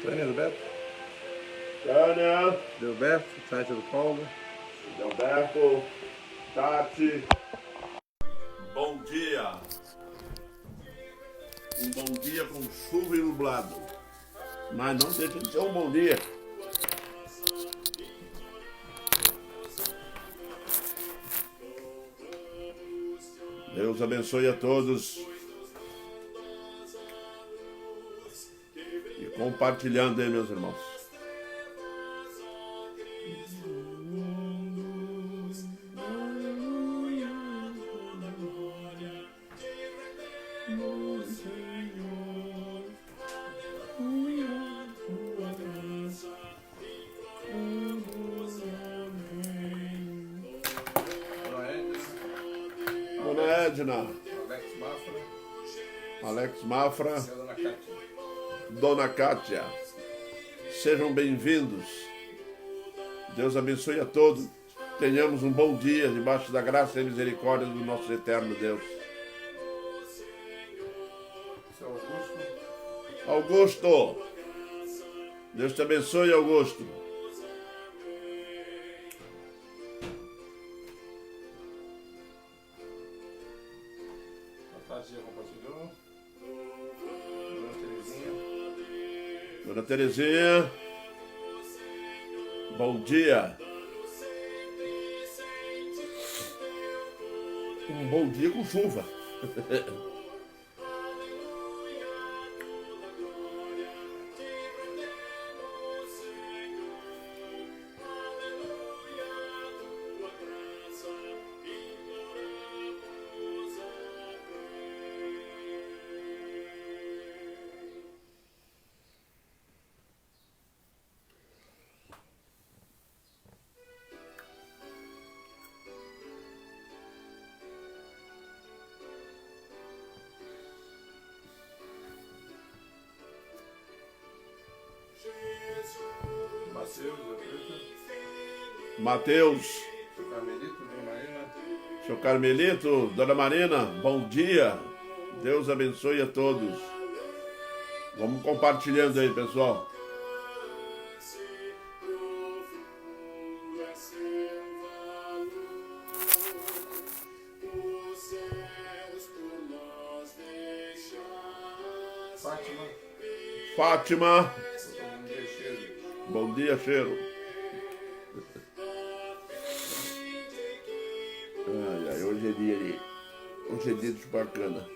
Tânia, Beto? Tânia, Delberto, site do Paulo. Delberto, Tati. Bom dia. Um bom dia com chuva e nublado. Mas não deixa de ser um bom dia. Deus abençoe a todos. E compartilhando aí, meus irmãos. Dona Edna, Alex Mafra, Dona Kátia, sejam bem-vindos. Deus abençoe a todos. Tenhamos um bom dia debaixo da graça e misericórdia do nosso eterno Deus. Augusto, Deus te abençoe, Augusto. Dona Terezinha, bom dia. Um bom dia com chuva. Mateus, seu Carmelito, Dona Marina, bom dia. Deus abençoe a todos. Vamos compartilhando aí, pessoal. Fátima, bom dia, cheiro. Ai, hoje é dia de chupacana.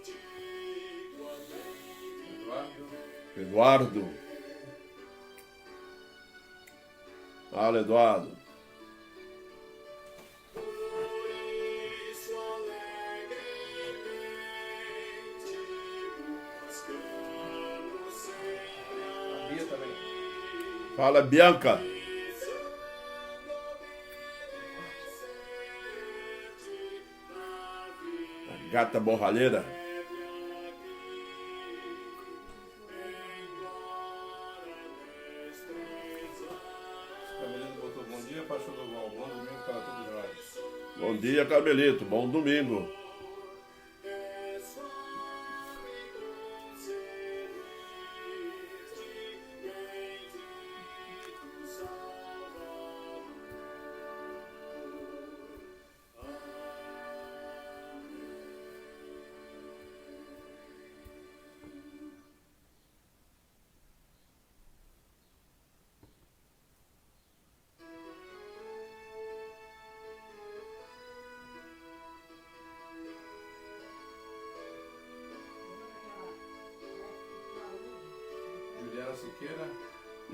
Eduardo. Fala, Eduardo. Fala, Bianca. A gata borralheira. Carmelito botou bom dia, pastor Doval. Bom domingo para todos nós. Bom dia, Carmelito. Bom domingo.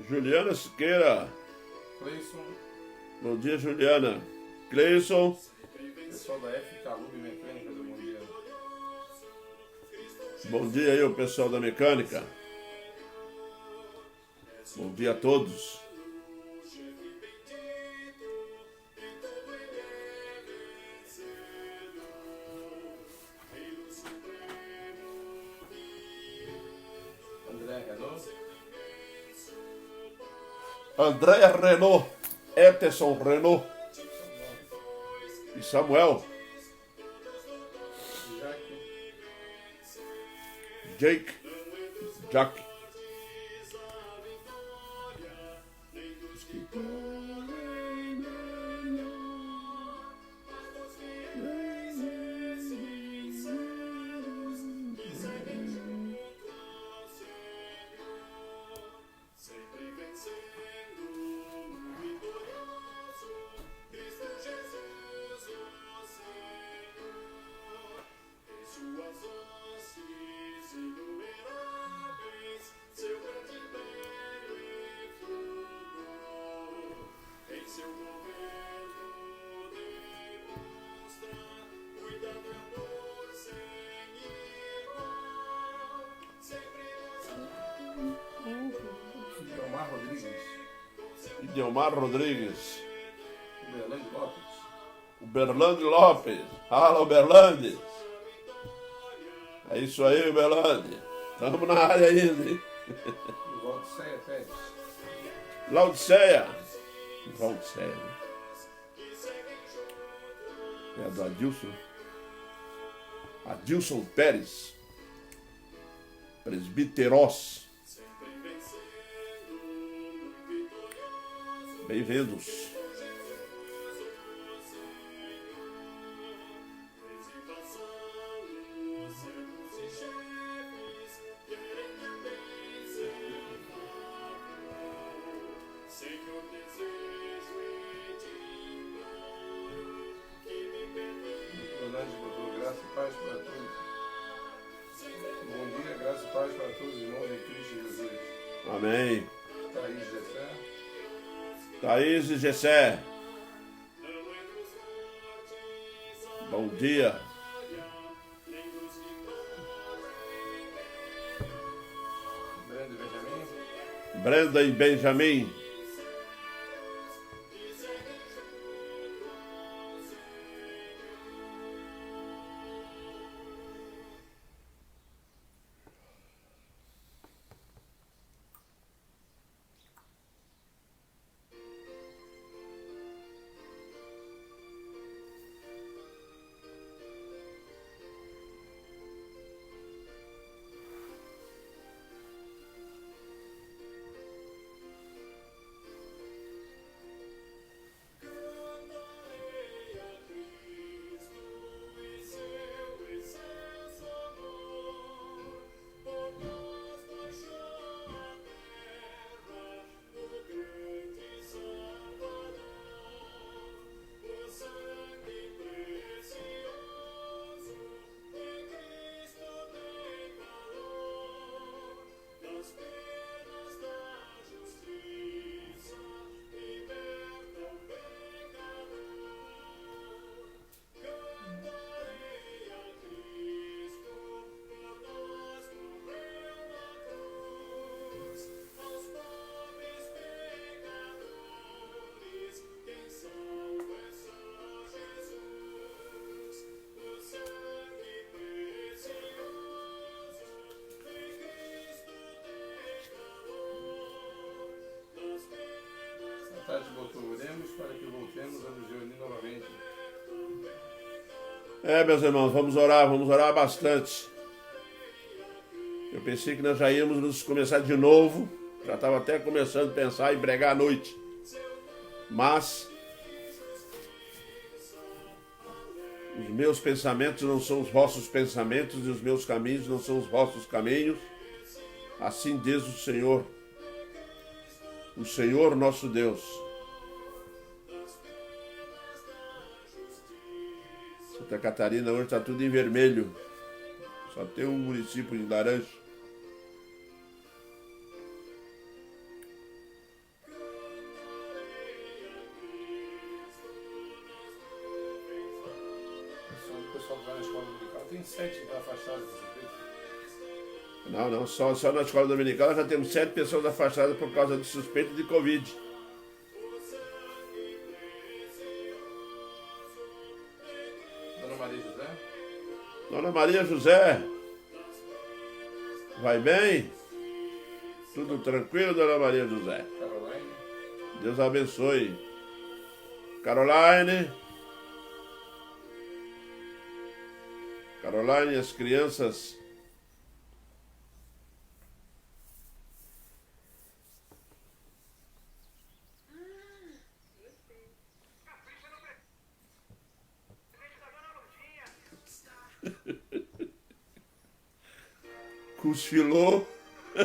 Juliana Siqueira. Cleison. Bom dia, Juliana. Cleison. Pessoal da F Calub Mecânica do bom dia. Bom dia aí, o pessoal da mecânica. Bom dia a todos. Andréia Renault, Eterson Renault e Samuel. Jack. Delmar Rodrigues. Delmar Rodrigues. Berlândia Lopes. O Berlande Lopes. Fala, Berlande. É isso aí, Berlande. Estamos na área ainda, hein? E Valdiceia Pérez. Laodiceia. Laodiceia, né? É do Adilson. Adilson Pérez. Presbiteros. Bem-vindos. Orlando botou graça e paz para todos. Bom dia, graça e paz para todos os irmãos em Cristo Jesus. Amém. Thaís Gessé. Thaís e Gessé. Bom dia. Brenda e Benjamin. Brenda e Benjamin. Tati botou oremos para que voltemos a nos reunir novamente. Meus irmãos, vamos orar bastante. Eu pensei que nós já íamos nos começar de novo. Já estava até começando a pensar em pregar à noite. Mas os meus pensamentos não são os vossos pensamentos e os meus caminhos não são os vossos caminhos. Assim diz o Senhor nosso Deus. Santa Catarina hoje está tudo em vermelho. Só tem um município de laranja. O pessoal que vai na escola dominical tem 7 afastados desse jeito. Não, só na escola dominical já temos 7 pessoas afastadas por causa de suspeita de Covid. Dona Maria José. Dona Maria José, vai bem? Tudo tranquilo, Dona Maria José? Caroline. Deus abençoe. Caroline, as crianças cochilou. O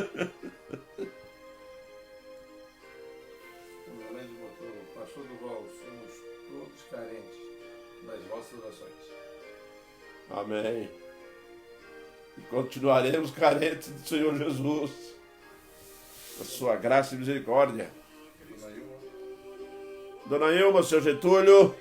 Leonardo botou, pastor Duval, somos todos carentes das vossas orações. Amém. E continuaremos carentes do Senhor Jesus, da sua graça e misericórdia. Dona Ilma, seu Getúlio.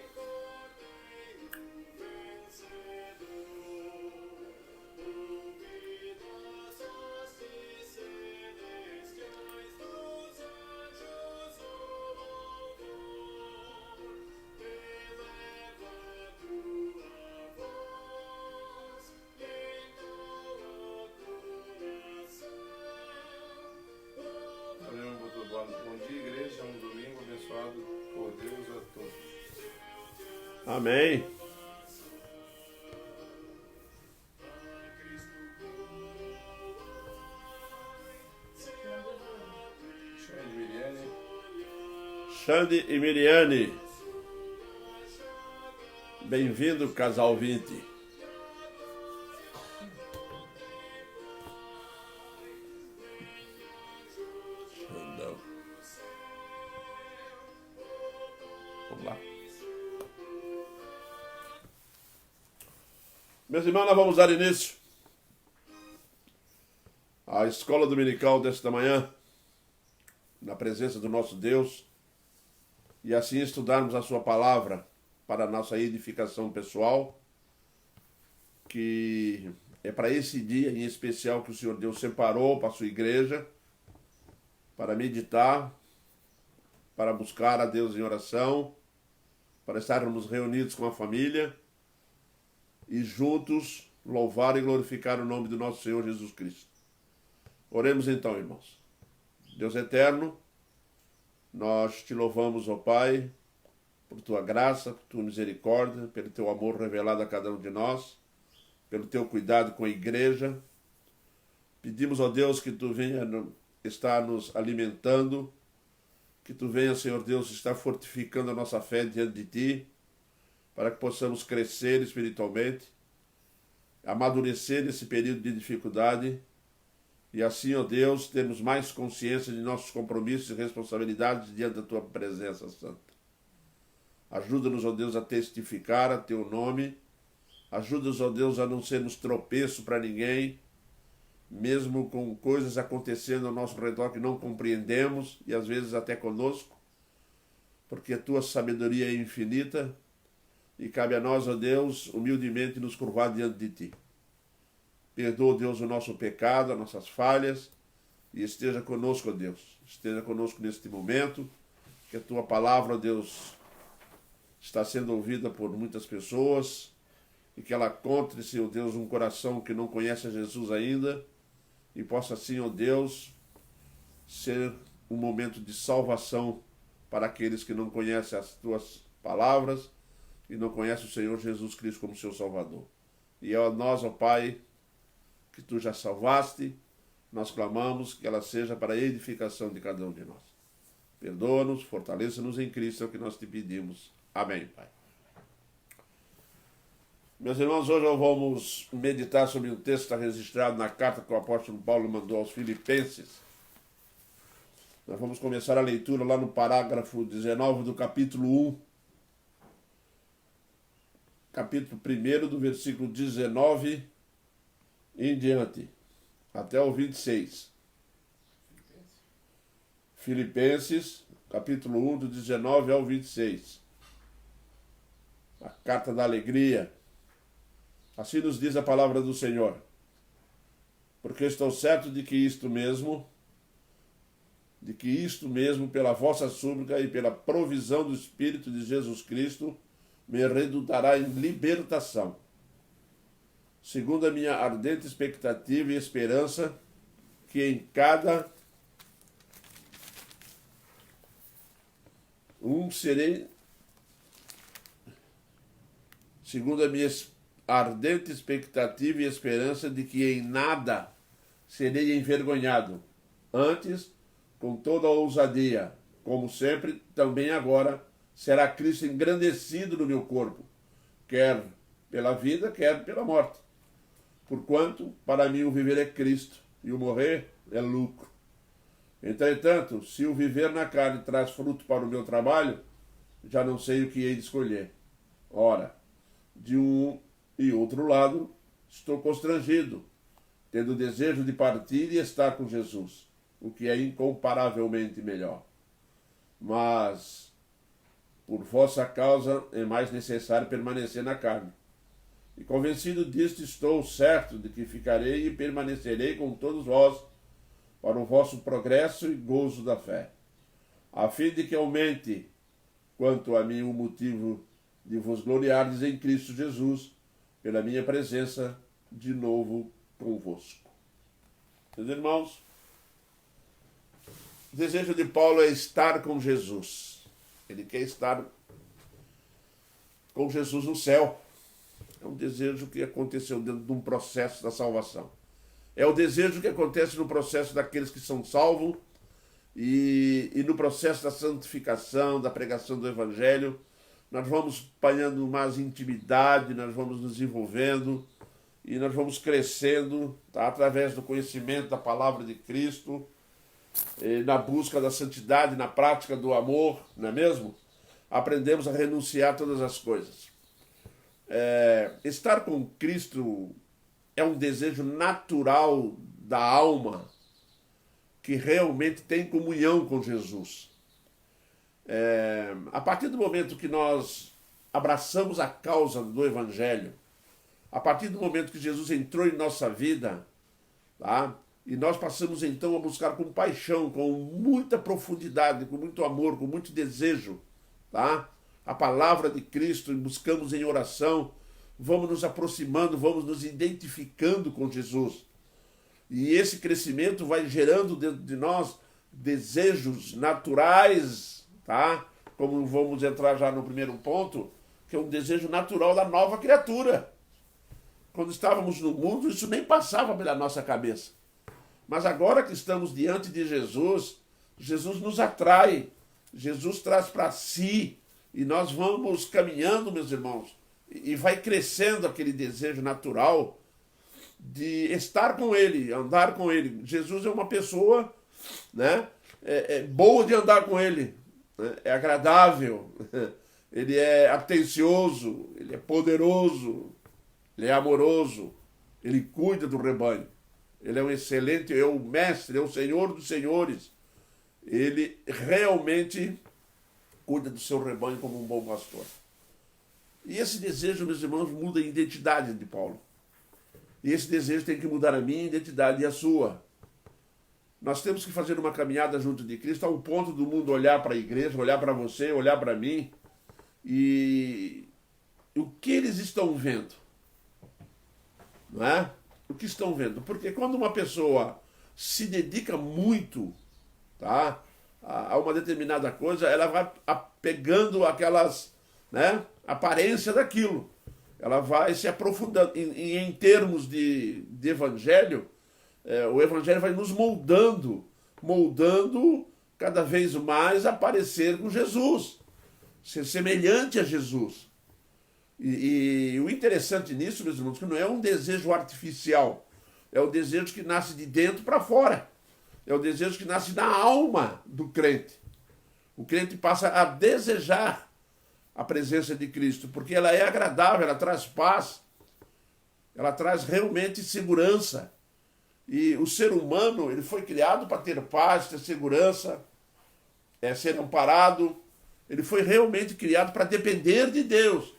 Bom dia, igreja. Um domingo abençoado por Deus a todos. Amém. Xande e Miriane. Bem-vindo, casal 20. Vamos lá. Meus irmãos, nós vamos dar início à escola dominical desta manhã, na presença do nosso Deus, e assim estudarmos a sua palavra para a nossa edificação pessoal, que é para esse dia em especial que o Senhor Deus separou para a sua igreja, para meditar, para buscar a Deus em oração, para estarmos reunidos com a família e juntos louvar e glorificar o nome do nosso Senhor Jesus Cristo. Oremos então, irmãos. Deus eterno, nós te louvamos, ó Pai, por tua graça, por tua misericórdia, pelo teu amor revelado a cada um de nós, pelo teu cuidado com a igreja. Pedimos, ó Deus, que tu venha estar nos alimentando, que tu venha, Senhor Deus, estar fortificando a nossa fé diante de ti, para que possamos crescer espiritualmente, amadurecer nesse período de dificuldade, e assim, ó Deus, termos mais consciência de nossos compromissos e responsabilidades diante da tua presença santa. Ajuda-nos, ó Deus, a testificar a teu nome. Ajuda-nos, ó Deus, a não sermos tropeço para ninguém, mesmo com coisas acontecendo ao nosso redor que não compreendemos, e às vezes até conosco, porque a tua sabedoria é infinita, e cabe a nós, ó Deus, humildemente nos curvar diante de ti. Perdoa, Deus, o nosso pecado, as nossas falhas, e esteja conosco, ó Deus. Esteja conosco neste momento, que a tua palavra, ó Deus, está sendo ouvida por muitas pessoas, e que ela encontre, Senhor Deus, um coração que não conhece a Jesus ainda, e possa, assim, ó Deus, ser um momento de salvação para aqueles que não conhecem as tuas palavras e não conhecem o Senhor Jesus Cristo como seu Salvador. E a nós, ó Pai, que tu já salvaste, nós clamamos que ela seja para a edificação de cada um de nós. Perdoa-nos, fortaleça-nos em Cristo, é o que nós te pedimos. Amém, Pai. Meus irmãos, hoje nós vamos meditar sobre um texto que está registrado na carta que o apóstolo Paulo mandou aos Filipenses. Nós vamos começar a leitura lá no parágrafo 19 do capítulo 1. Capítulo 1 do versículo 19 em diante, até o 26. Filipenses, capítulo 1, do 19 ao 26. A carta da alegria. Assim nos diz a palavra do Senhor. Porque estou certo de que isto mesmo, pela vossa súplica e pela provisão do Espírito de Jesus Cristo, me redundará em libertação, segundo a minha ardente expectativa e esperança, que em cada serei, segundo a minha ardente expectativa e esperança de que em nada serei envergonhado, antes, com toda a ousadia, como sempre, também agora, será Cristo engrandecido no meu corpo, quer pela vida, quer pela morte. Porquanto, para mim o viver é Cristo, e o morrer é lucro. Entretanto, se o viver na carne traz fruto para o meu trabalho, já não sei o que hei de escolher. Ora, de um e outro lado, estou constrangido, tendo o desejo de partir e estar com Jesus, o que é incomparavelmente melhor. Mas, por vossa causa, é mais necessário permanecer na carne. E convencido disto, estou certo de que ficarei e permanecerei com todos vós para o vosso progresso e gozo da fé, a fim de que aumente, quanto a mim, o motivo de vos gloriardes em Cristo Jesus, pela minha presença de novo convosco. Meus irmãos, o desejo de Paulo é estar com Jesus. Ele quer estar com Jesus no céu. É um desejo que aconteceu dentro de um processo da salvação. É o desejo que acontece no processo daqueles que são salvos e no processo da santificação, da pregação do Evangelho. Nós vamos apanhando mais intimidade, nós vamos nos envolvendo e nós vamos crescendo, tá? Através do conhecimento da palavra de Cristo, na busca da santidade, na prática do amor, não é mesmo? Aprendemos a renunciar a todas as coisas. Estar com Cristo é um desejo natural da alma que realmente tem comunhão com Jesus. A partir do momento que nós abraçamos a causa do Evangelho, a partir do momento que Jesus entrou em nossa vida, tá? E nós passamos então a buscar com paixão, com muita profundidade, com muito amor, com muito desejo, tá? A palavra de Cristo, e buscamos em oração, vamos nos aproximando, vamos nos identificando com Jesus. E esse crescimento vai gerando dentro de nós desejos naturais, tá? Como vamos entrar já no primeiro ponto, que é um desejo natural da nova criatura. Quando estávamos no mundo, isso nem passava pela nossa cabeça. Mas agora que estamos diante de Jesus, Jesus nos atrai, Jesus traz para si, e nós vamos caminhando, meus irmãos, e vai crescendo aquele desejo natural de estar com Ele, andar com Ele. Jesus é uma pessoa, né, boa de andar com Ele, né, é agradável, Ele é atencioso, Ele é poderoso, Ele é amoroso, Ele cuida do rebanho. Ele é um excelente, é o mestre, é o Senhor dos senhores. Ele realmente cuida do seu rebanho como um bom pastor. E esse desejo, meus irmãos, muda a identidade de Paulo. E esse desejo tem que mudar a minha identidade e a sua. Nós temos que fazer uma caminhada junto de Cristo ao ponto do mundo olhar para a igreja, olhar para você, olhar para mim. E o que eles estão vendo? Não é? O que estão vendo? Porque quando uma pessoa se dedica muito, tá, a uma determinada coisa, ela vai pegando aquelas, né, aparência daquilo. Ela vai se aprofundando. Em termos de evangelho, o evangelho vai nos moldando cada vez mais a parecer com Jesus, ser semelhante a Jesus. E o interessante nisso, meus irmãos, que não é um desejo artificial, é o desejo que nasce de dentro para fora, é o desejo que nasce na alma do crente. O crente passa a desejar a presença de Cristo, porque ela é agradável, ela traz paz, ela traz realmente segurança. E o ser humano, ele foi criado para ter paz, ter segurança, ser amparado. Ele foi realmente criado para depender de Deus.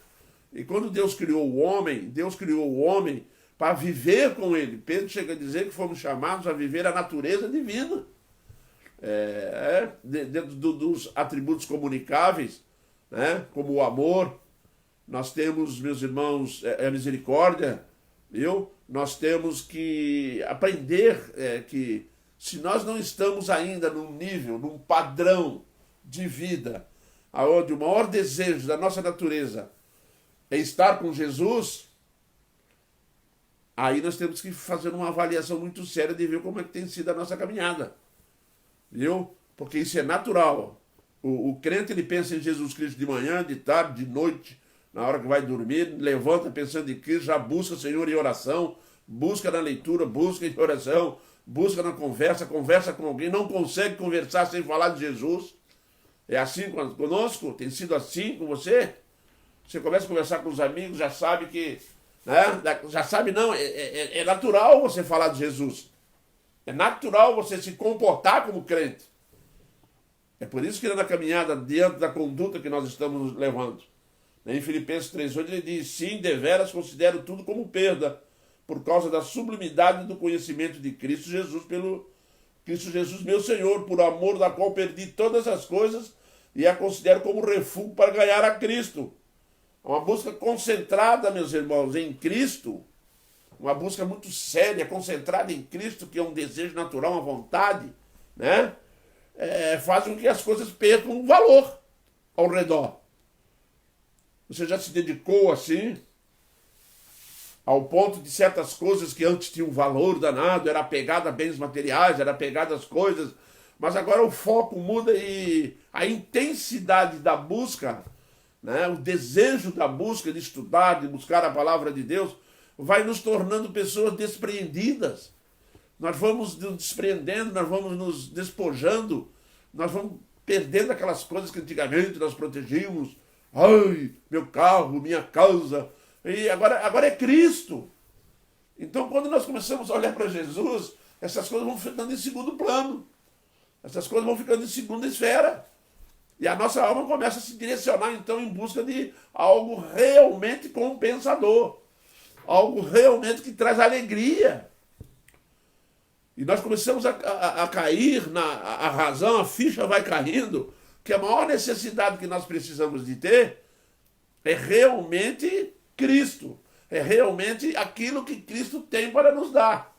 E quando Deus criou o homem para viver com ele. Pedro chega a dizer que fomos chamados a viver a natureza divina. Dentro dos atributos comunicáveis, né, como o amor, nós temos, meus irmãos, a misericórdia, viu? Nós temos que aprender que se nós não estamos ainda num nível, num padrão de vida, onde o maior desejo da nossa natureza é estar com Jesus, aí nós temos que fazer uma avaliação muito séria de ver como é que tem sido a nossa caminhada, viu? Porque isso é natural. O crente, ele pensa em Jesus Cristo de manhã, de tarde, de noite, na hora que vai dormir, levanta pensando em Cristo, já busca o Senhor em oração, busca na leitura, busca em oração, busca na conversa, conversa com alguém, não consegue conversar sem falar de Jesus. É assim conosco? Tem sido assim com você? Você começa a conversar com os amigos, já sabe que... Né? Já sabe, não, é natural você falar de Jesus. É natural você se comportar como crente. É por isso que na caminhada, diante da conduta que nós estamos levando. Em Filipenses 3,8 ele diz: sim, deveras considero tudo como perda, por causa da sublimidade do conhecimento de Cristo Jesus, pelo Cristo Jesus meu Senhor, por amor da qual perdi todas as coisas e a considero como refúgio para ganhar a Cristo. Uma busca concentrada, meus irmãos, em Cristo, uma busca muito séria, concentrada em Cristo, que é um desejo natural, uma vontade, né? Faz com que as coisas percam valor ao redor. Você já se dedicou assim, ao ponto de certas coisas que antes tinham valor danado, era apegado a bens materiais, era apegado às coisas, mas agora o foco muda e a intensidade da busca, né, o desejo da busca, de estudar, de buscar a palavra de Deus, vai nos tornando pessoas despreendidas. Nós vamos nos desprendendo, nós vamos nos despojando, nós vamos perdendo aquelas coisas que antigamente nós protegíamos. Ai, meu carro, minha casa. E agora é Cristo. Então, quando nós começamos a olhar para Jesus, essas coisas vão ficando em segundo plano. Essas coisas vão ficando em segunda esfera. E a nossa alma começa a se direcionar, então, em busca de algo realmente compensador. Algo realmente que traz alegria. E nós começamos a cair, a razão, a ficha vai caindo, que a maior necessidade que nós precisamos de ter é realmente Cristo. É realmente aquilo que Cristo tem para nos dar.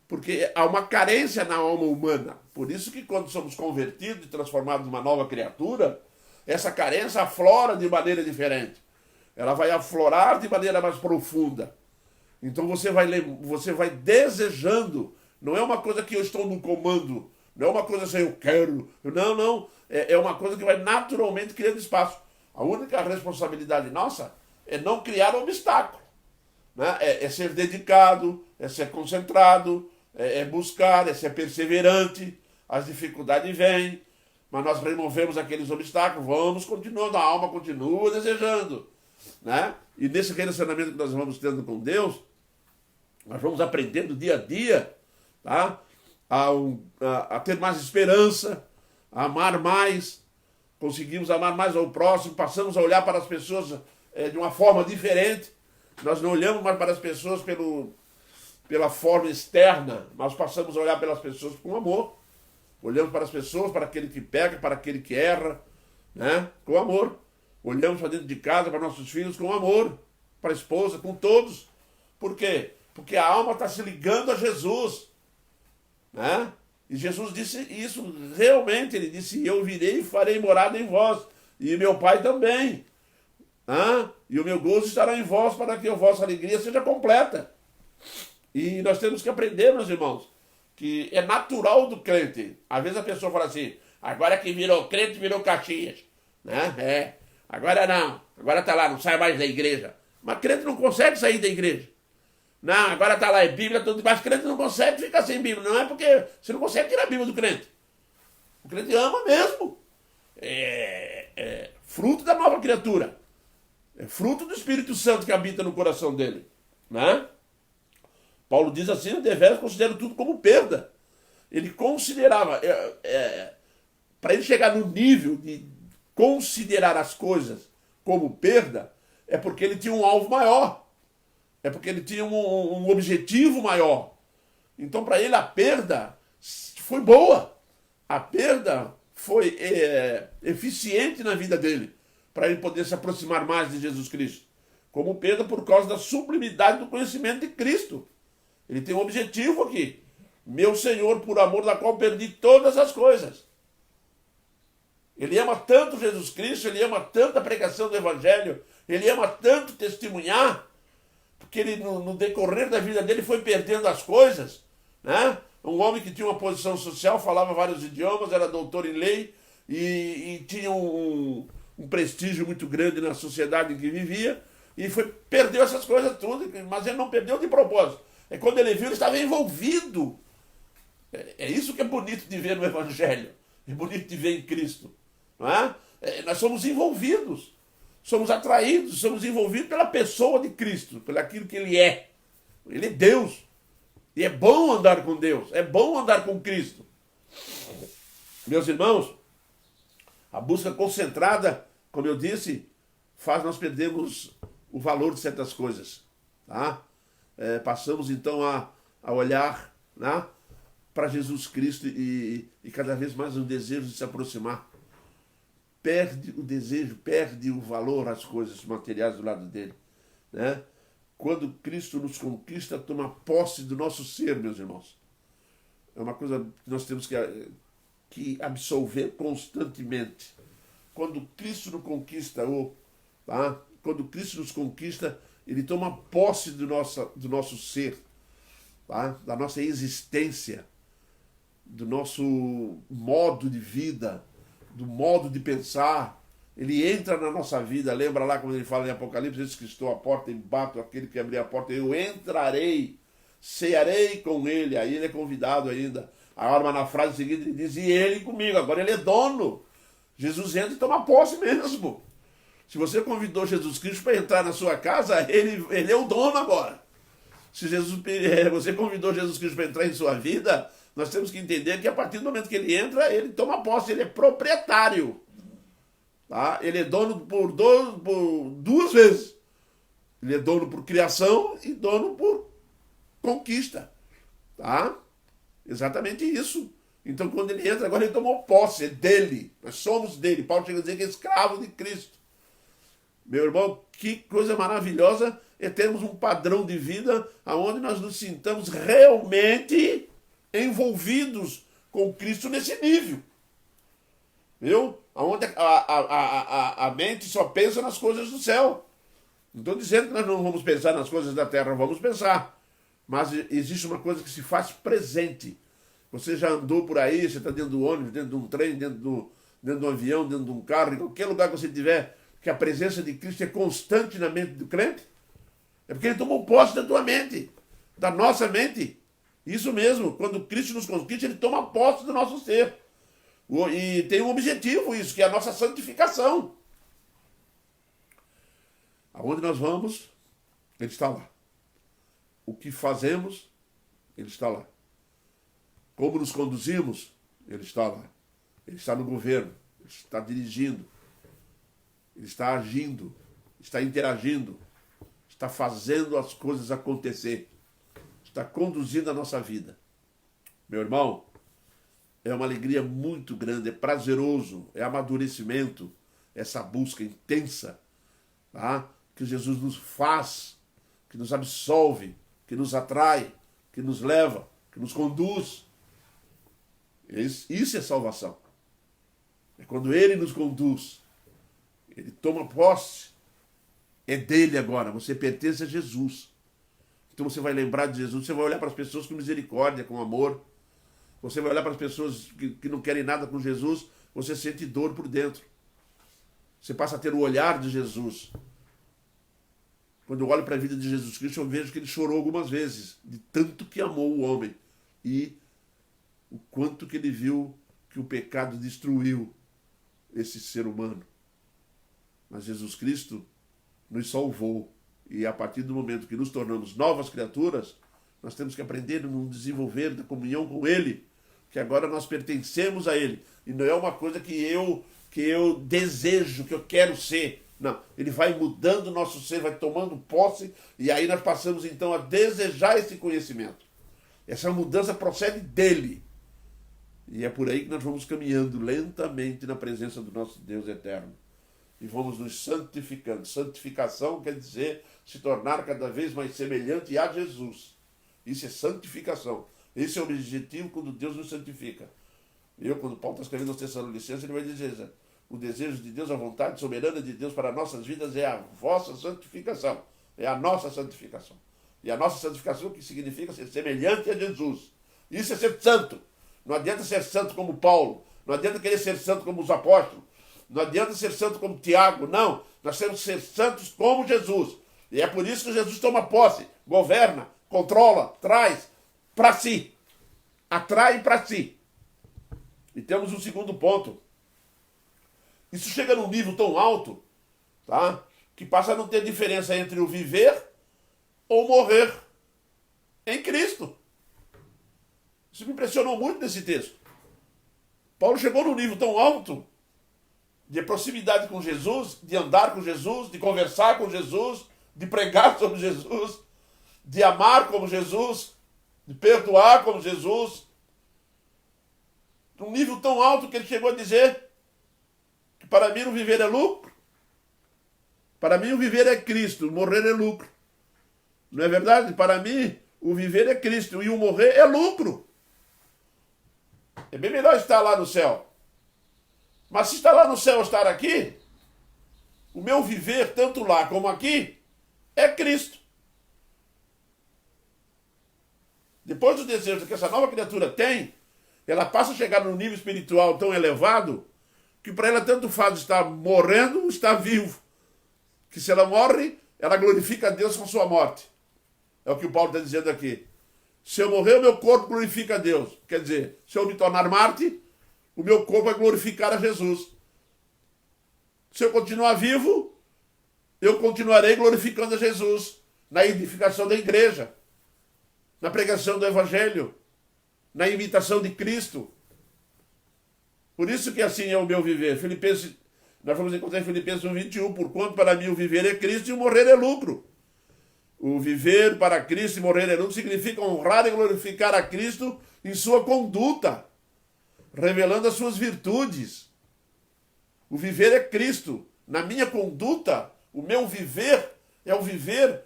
Porque há uma carência na alma humana. Por isso que quando somos convertidos e transformados numa nova criatura, essa carência aflora de maneira diferente. Ela vai aflorar de maneira mais profunda. Então você vai desejando. Não é uma coisa que eu estou no comando. Não é uma coisa assim, eu quero. Não. É uma coisa que vai naturalmente criando espaço. A única responsabilidade nossa é não criar obstáculo. Né? É ser dedicado, é ser concentrado, é buscar, é ser perseverante. As dificuldades vêm, mas nós removemos aqueles obstáculos, vamos continuando, a alma continua desejando. Né? E nesse relacionamento que nós vamos tendo com Deus, nós vamos aprendendo dia a dia, tá? a ter mais esperança, a amar mais, conseguimos amar mais ao próximo, passamos a olhar para as pessoas de uma forma diferente. Nós não olhamos mais para as pessoas pela forma externa, nós passamos a olhar pelas pessoas com amor. Olhamos para as pessoas, para aquele que peca, para aquele que erra, né? Com amor. Olhamos para dentro de casa, para nossos filhos com amor, para a esposa, com todos. Por quê? Porque a alma está se ligando a Jesus. Né? E Jesus disse isso realmente, ele disse: eu virei e farei morada em vós, e meu Pai também. E o meu gozo estará em vós, para que a vossa alegria seja completa. E nós temos que aprender, meus irmãos, que é natural do crente. Às vezes a pessoa fala assim: agora que virou crente, virou Caxias. Né? Agora não, agora está lá, não sai mais da igreja. Mas crente não consegue sair da igreja. Não, agora está lá, é Bíblia, tudo, mas crente não consegue ficar sem Bíblia. Não é porque você não consegue tirar a Bíblia do crente. O crente ama mesmo. É fruto da nova criatura. É fruto do Espírito Santo que habita no coração dele. Né? Paulo diz assim: eu deveras considero tudo como perda. Ele considerava, para ele chegar no nível de considerar as coisas como perda, é porque ele tinha um alvo maior. É porque ele tinha um objetivo maior. Então, para ele, a perda foi boa. A perda foi eficiente na vida dele, para ele poder se aproximar mais de Jesus Cristo. Como perda por causa da sublimidade do conhecimento de Cristo. Ele tem um objetivo aqui. Meu Senhor, por amor da qual perdi todas as coisas. Ele ama tanto Jesus Cristo, ele ama tanto a pregação do Evangelho, ele ama tanto testemunhar, porque ele, no decorrer da vida dele, foi perdendo as coisas. Né? Um homem que tinha uma posição social, falava vários idiomas, era doutor em lei e tinha um prestígio muito grande na sociedade em que vivia, e perdeu essas coisas tudo, mas ele não perdeu de propósito. É quando ele viu, ele estava envolvido É isso que é bonito de ver no Evangelho. É bonito de ver em Cristo. Não é? Nós somos envolvidos. Somos atraídos, somos envolvidos pela pessoa de Cristo, pelo aquilo que Ele é. Ele é Deus. E é bom andar com Deus. É bom andar com Cristo. Meus irmãos, a busca concentrada, como eu disse, faz nós perdermos o valor de certas coisas. Tá? Passamos então a olhar, né, para Jesus Cristo e cada vez mais um desejo de se aproximar. Perde o desejo, perde o valor às coisas materiais do lado dele. Né? Quando Cristo nos conquista, toma posse do nosso ser, meus irmãos. É uma coisa que nós temos que absolver constantemente. Quando Cristo nos conquista, tá? Quando Cristo nos conquista, Ele toma posse do nosso ser, tá? Da nossa existência, do nosso modo de vida, do modo de pensar. Ele entra na nossa vida. Lembra lá quando ele fala em Apocalipse, eis que estou à porta e bato, aquele que abrir a porta, eu entrarei, cearei com ele. Aí ele é convidado ainda. Agora na frase seguinte ele diz, e ele comigo. Agora ele é dono. Jesus entra e toma posse mesmo. Se você convidou Jesus Cristo para entrar na sua casa, ele é o dono agora. Se você convidou Jesus Cristo para entrar em sua vida, nós temos que entender que a partir do momento que ele entra, ele toma posse, ele é proprietário. Tá? Ele é dono por duas vezes. Ele é dono por criação e dono por conquista. Tá? Exatamente isso. Então quando ele entra, agora ele tomou posse, é dele. Nós somos dele. Paulo chega a dizer que é escravo de Cristo. Meu irmão, que coisa maravilhosa é termos um padrão de vida onde nós nos sintamos realmente envolvidos com Cristo nesse nível. Viu? Onde a mente só pensa nas coisas do céu. Não estou dizendo que nós não vamos pensar nas coisas da terra, vamos pensar. Mas existe uma coisa que se faz presente. Você já andou por aí, você está dentro do ônibus, dentro de um trem, dentro de um avião, dentro de um carro, em qualquer lugar que você tiver, que a presença de Cristo é constante na mente do crente? É porque ele tomou posse da tua mente, da nossa mente. Isso mesmo, quando Cristo nos conquista, ele toma posse do nosso ser. E tem um objetivo isso, que é a nossa santificação. Aonde nós vamos, ele está lá. O que fazemos, ele está lá. Como nos conduzimos, ele está lá. Ele está no governo, ele está dirigindo, ele está agindo, está interagindo, está fazendo as coisas acontecer, está conduzindo a nossa vida. Meu irmão, é uma alegria muito grande, é prazeroso, é amadurecimento, essa busca intensa, tá? Que Jesus nos faz, que nos absolve, que nos atrai, que nos leva, que nos conduz. Isso é salvação. É quando Ele nos conduz, Ele toma posse, é dele agora, você pertence a Jesus. Então você vai lembrar de Jesus, você vai olhar para as pessoas com misericórdia, com amor. Você vai olhar para as pessoas que não querem nada com Jesus, você sente dor por dentro. Você passa a ter o olhar de Jesus. Quando eu olho para a vida de Jesus Cristo, eu vejo que ele chorou algumas vezes, de tanto que amou o homem. E o quanto que ele viu que o pecado destruiu esse ser humano. Mas Jesus Cristo nos salvou. E a partir do momento que nos tornamos novas criaturas, nós temos que aprender a nos desenvolver da comunhão com Ele, que agora nós pertencemos a Ele. E não é uma coisa que eu desejo, que eu quero ser. Não, Ele vai mudando o nosso ser, vai tomando posse, e aí nós passamos então a desejar esse conhecimento. Essa mudança procede dEle. E é por aí que nós vamos caminhando lentamente na presença do nosso Deus eterno. E vamos nos santificando. Santificação quer dizer se tornar cada vez mais semelhante a Jesus. Isso é santificação. Esse é o objetivo quando Deus nos santifica. Quando Paulo está escrevendo aos Tessalonicenses, ele vai dizer: o desejo de Deus, a vontade soberana de Deus para nossas vidas é a vossa santificação. É a nossa santificação. E a nossa santificação, o que significa ser semelhante a Jesus. Isso é ser santo. Não adianta ser santo como Paulo. Não adianta querer ser santo como os apóstolos. Não adianta ser santo como Tiago. Não. Nós temos que ser santos como Jesus. E é por isso que Jesus toma posse, governa, controla, traz para si atraem para si. E temos um segundo ponto. Isso chega num nível tão alto, tá, que passa a não ter diferença entre o viver ou morrer em Cristo. Isso me impressionou muito nesse texto. Paulo chegou num nível tão alto de proximidade com Jesus, de andar com Jesus, de conversar com Jesus, de pregar sobre Jesus, de amar como Jesus, de perdoar como Jesus. Num nível tão alto que ele chegou a dizer que para mim o viver é lucro. Para mim o viver é Cristo, o morrer é lucro. Não é verdade? Para mim o viver é Cristo e o morrer é lucro. É bem melhor estar lá no céu. Mas se estar lá no céu ou estar aqui, o meu viver, tanto lá como aqui, é Cristo. Depois do desejo que essa nova criatura tem, ela passa a chegar num nível espiritual tão elevado que para ela tanto faz estar morrendo ou estar vivo. Que se ela morre, ela glorifica a Deus com sua morte. É o que o Paulo está dizendo aqui. Se eu morrer, o meu corpo glorifica a Deus. Quer dizer, se eu me tornar Marte, o meu corpo vai glorificar a Jesus. Se eu continuar vivo, eu continuarei glorificando a Jesus na edificação da igreja, na pregação do Evangelho, na imitação de Cristo. Por isso que assim é o meu viver. Filipenses, nós vamos encontrar em Filipenses 1:21, porquanto para mim o viver é Cristo e o morrer é lucro. O viver para Cristo e morrer é lucro significa honrar e glorificar a Cristo em sua conduta, revelando as suas virtudes. O viver é Cristo. Na minha conduta, o meu viver é o viver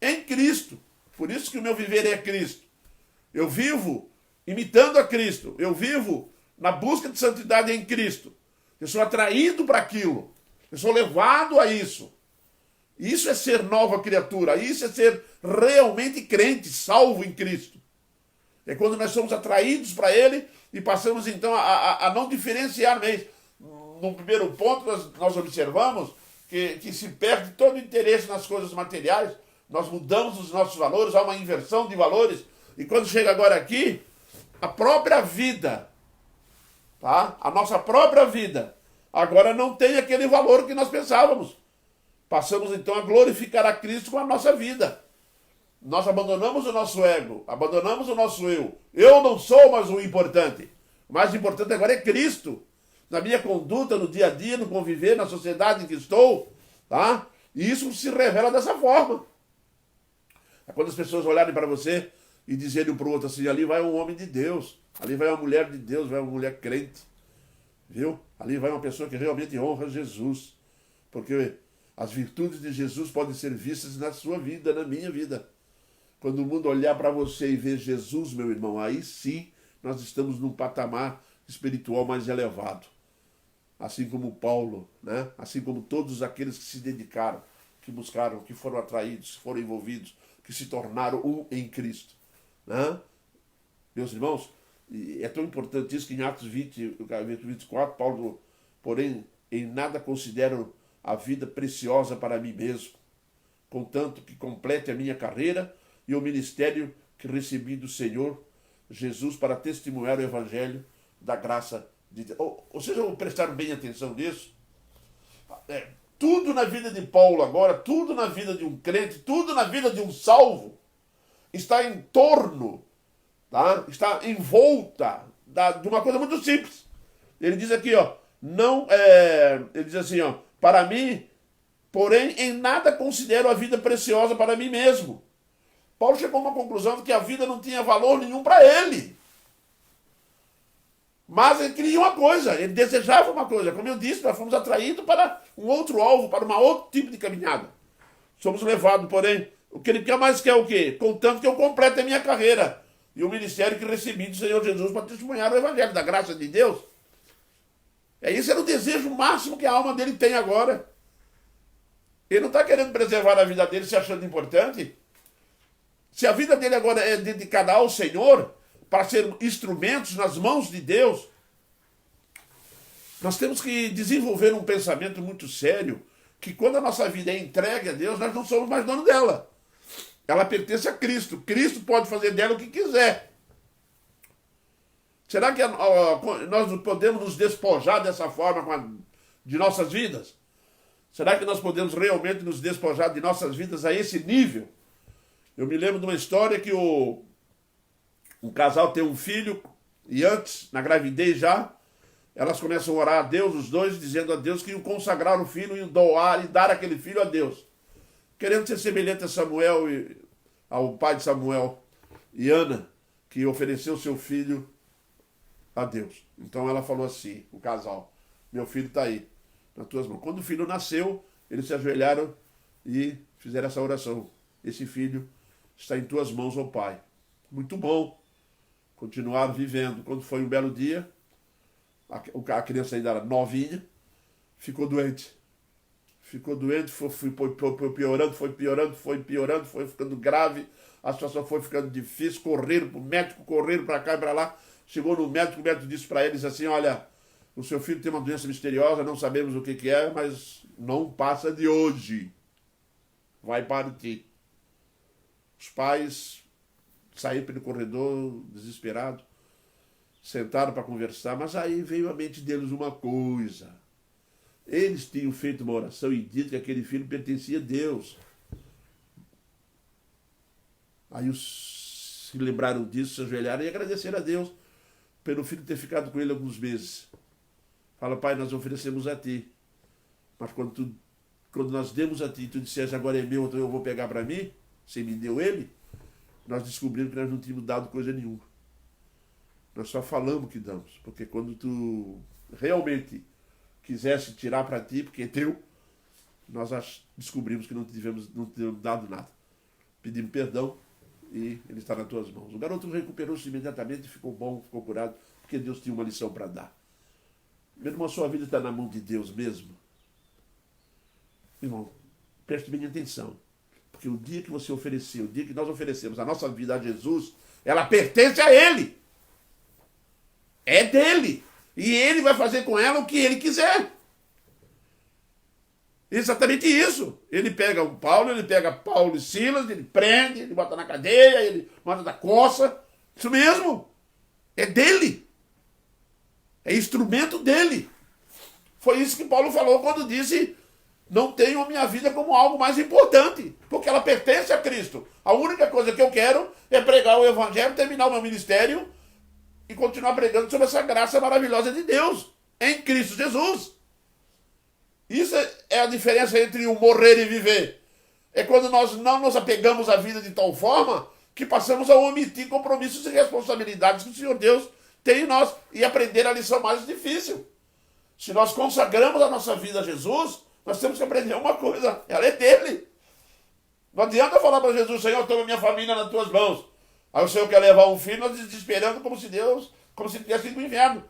em Cristo. Por isso que o meu viver é Cristo. Eu vivo imitando a Cristo. Eu vivo na busca de santidade em Cristo. Eu sou atraído para aquilo. Eu sou levado a isso. Isso é ser nova criatura. Isso é ser realmente crente, salvo em Cristo. É quando nós somos atraídos para Ele e passamos então a não diferenciar mesmo. No primeiro ponto nós observamos que se perde todo o interesse nas coisas materiais. Nós mudamos os nossos valores, há uma inversão de valores. E quando chega agora aqui, a própria vida, tá? A nossa própria vida, agora não tem aquele valor que nós pensávamos. Passamos então a glorificar a Cristo com a nossa vida. Nós abandonamos o nosso ego, abandonamos o nosso eu. Eu não sou mais o importante. O mais importante agora é Cristo. Na minha conduta, no dia a dia, no conviver, na sociedade em que estou, tá? E isso se revela dessa forma. É quando as pessoas olharem para você e dizerem um para o outro assim, ali vai um homem de Deus, ali vai uma mulher de Deus, vai uma mulher crente, viu? Ali vai uma pessoa que realmente honra Jesus, porque as virtudes de Jesus podem ser vistas na sua vida, na minha vida. Quando o mundo olhar para você e ver Jesus, meu irmão, aí sim nós estamos num patamar espiritual mais elevado. Assim como Paulo, né? Assim como todos aqueles que se dedicaram, que buscaram, que foram atraídos, que foram envolvidos, que se tornaram um em Cristo. Né? Meus irmãos, é tão importante isso que em Atos 20, 24, Paulo, porém, em nada considero a vida preciosa para mim mesmo, contanto que complete a minha carreira e o ministério que recebi do Senhor Jesus para testemunhar o Evangelho da graça de Deus. Vocês vão prestar bem atenção nisso? Tudo na vida de Paulo agora, tudo na vida de um crente, tudo na vida de um salvo, está em torno, tá? Está em volta de uma coisa muito simples. Ele diz aqui, ó, ele diz assim, ó, para mim, porém, em nada considero a vida preciosa para mim mesmo. Paulo chegou a uma conclusão de que a vida não tinha valor nenhum para ele. Mas ele queria uma coisa, ele desejava uma coisa. Como eu disse, nós fomos atraídos para um outro alvo, para um outro tipo de caminhada. Somos levados, porém, o que ele quer mais quer o quê? Contanto que eu complete a minha carreira e o ministério que recebi do Senhor Jesus para testemunhar o Evangelho da graça de Deus. Esse era o desejo máximo que a alma dele tem agora. Ele não está querendo preservar a vida dele se achando importante. Se a vida dele agora é dedicada ao Senhor, para ser instrumentos nas mãos de Deus, nós temos que desenvolver um pensamento muito sério, que quando a nossa vida é entregue a Deus, nós não somos mais dono dela. Ela pertence a Cristo. Cristo pode fazer dela o que quiser. Será que nós podemos nos despojar dessa forma de nossas vidas? Será que nós podemos realmente nos despojar de nossas vidas a esse nível? Eu me lembro de uma história que um casal tem um filho e antes, na gravidez já, elas começam a orar a Deus, os dois, dizendo a Deus que iam consagrar o filho e doar e dar aquele filho a Deus. Querendo ser semelhante a Samuel, ao pai de Samuel e Ana, que ofereceu seu filho a Deus. Então ela falou assim, o casal, meu filho está aí, nas tuas mãos. Quando o filho nasceu, eles se ajoelharam e fizeram essa oração. Esse filho está em tuas mãos, ó Pai. Muito bom. Continuaram vivendo. Quando foi um belo dia, a criança ainda era novinha, ficou doente. Ficou doente, foi piorando, foi ficando grave, a situação foi ficando difícil, correram para o médico, correram para cá e para lá. Chegou no médico, o médico disse para eles assim, olha, o seu filho tem uma doença misteriosa, não sabemos o que é, mas não passa de hoje. Vai partir. Os pais saíram pelo corredor, desesperados, sentaram para conversar, mas aí veio à mente deles uma coisa. Eles tinham feito uma oração e dito que aquele filho pertencia a Deus. Aí se lembraram disso, se ajoelharam e agradeceram a Deus pelo filho ter ficado com ele alguns meses. Fala, Pai, nós oferecemos a Ti. Mas quando nós demos a Ti, Tu disseste, agora é meu, então eu vou pegar para mim, você me deu ele, nós descobrimos que nós não tínhamos dado coisa nenhuma. Nós só falamos que damos. Porque quando Tu realmente quisesse tirar para Ti, porque é teu, nós descobrimos que não tivemos dado nada. Pedimos perdão e ele está nas Tuas mãos. O garoto recuperou-se imediatamente, ficou bom, ficou curado, porque Deus tinha uma lição para dar. Meu irmão, a sua vida está na mão de Deus mesmo. Irmão, preste bem atenção. Porque o dia que você ofereceu, o dia que nós oferecemos a nossa vida a Jesus, ela pertence a Ele. É dele. E Ele vai fazer com ela o que Ele quiser. Exatamente isso. Ele pega o Paulo, ele pega Paulo e Silas, ele prende, ele bota na cadeia, ele manda da coça. Isso mesmo. É dele. É instrumento dele. Foi isso que Paulo falou quando disse, não tenho a minha vida como algo mais importante, porque ela pertence a Cristo. A única coisa que eu quero é pregar o Evangelho, terminar o meu ministério e continuar pregando sobre essa graça maravilhosa de Deus, em Cristo Jesus. Isso é a diferença entre o morrer e viver. É quando nós não nos apegamos à vida de tal forma que passamos a omitir compromissos e responsabilidades que o Senhor Deus tem em nós e aprender a lição mais difícil. Se nós consagramos a nossa vida a Jesus, nós temos que aprender uma coisa, ela é dele. Não adianta falar para Jesus, Senhor, toma minha família nas tuas mãos. Aí o Senhor quer levar um filho, nós desesperando como se tivesse ido para o inferno.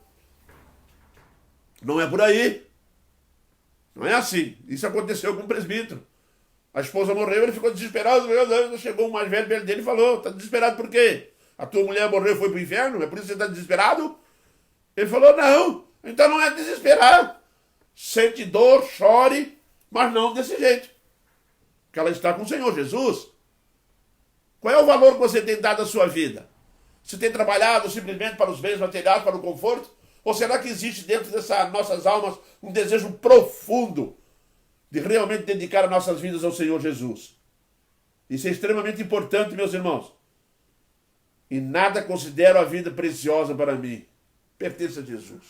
Não é por aí. Não é assim. Isso aconteceu com o presbítero. A esposa morreu, ele ficou desesperado. Chegou um mais velho perto dele e falou, está desesperado por quê? A tua mulher morreu e foi para o inferno? É por isso que você está desesperado? Ele falou, não. Então não é desesperar. Sente dor, chore, mas não desse jeito. Porque ela está com o Senhor Jesus. Qual é o valor que você tem dado à sua vida? Você tem trabalhado simplesmente para os bens materiais, para o conforto? Ou será que existe dentro dessas nossas almas um desejo profundo de realmente dedicar as nossas vidas ao Senhor Jesus? Isso é extremamente importante, meus irmãos. E nada considero a vida preciosa para mim. Pertence a Jesus.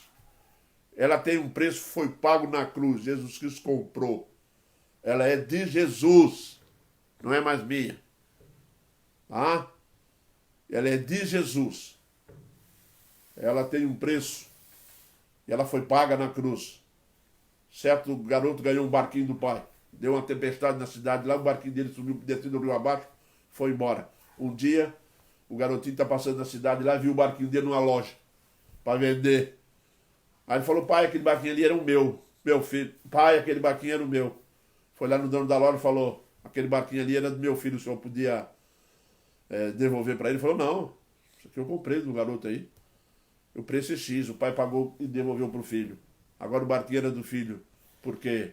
Ela tem um preço, foi pago na cruz. Jesus Cristo comprou. Ela é de Jesus. Não é mais minha. Tá? Ela é de Jesus. Ela tem um preço. E ela foi paga na cruz. Certo garoto ganhou um barquinho do pai. Deu uma tempestade na cidade. Lá o barquinho dele subiu, desceu do rio abaixo. Foi embora. Um dia, o garotinho está passando na cidade lá e viu o barquinho dele numa loja. Para vender. Aí ele falou, pai, aquele barquinho ali era o meu. Meu filho. Pai, aquele barquinho era o meu. Foi lá no dono da loja e falou, aquele barquinho ali era do meu filho, o senhor podia devolver para ele? Ele falou, não, isso aqui eu comprei do garoto aí. O preço é X, o pai pagou e devolveu para o filho. Agora o barquinho era do filho, porque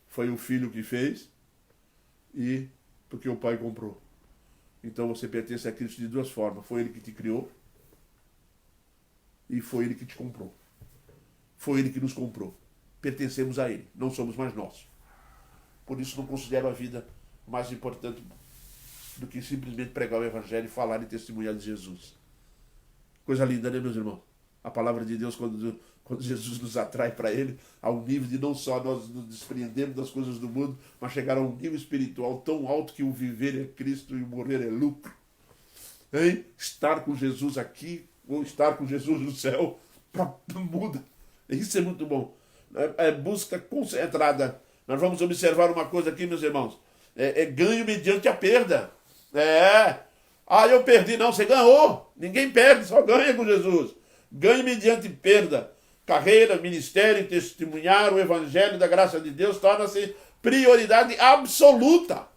foi o filho que fez e porque o pai comprou. Então você pertence a Cristo de duas formas. Foi ele que te criou E foi Ele que te comprou. Foi Ele que nos comprou. Pertencemos a Ele, não somos mais nossos. Por isso não considero a vida mais importante do que simplesmente pregar o Evangelho, falar e testemunhar de Jesus. Coisa linda, né, meus irmãos? A palavra de Deus, quando Jesus nos atrai para Ele, ao nível de não só nós nos desprendermos das coisas do mundo, mas chegar a um nível espiritual tão alto que o viver é Cristo e o morrer é lucro. Hein? Estar com Jesus aqui ou estar com Jesus no céu muda. Isso é muito bom. É busca concentrada. Nós vamos observar uma coisa aqui, meus irmãos. É ganho mediante a perda. Eu perdi. Não, você ganhou. Ninguém perde, só ganha com Jesus. Ganho mediante perda. Carreira, ministério, testemunhar o Evangelho da graça de Deus torna-se prioridade absoluta.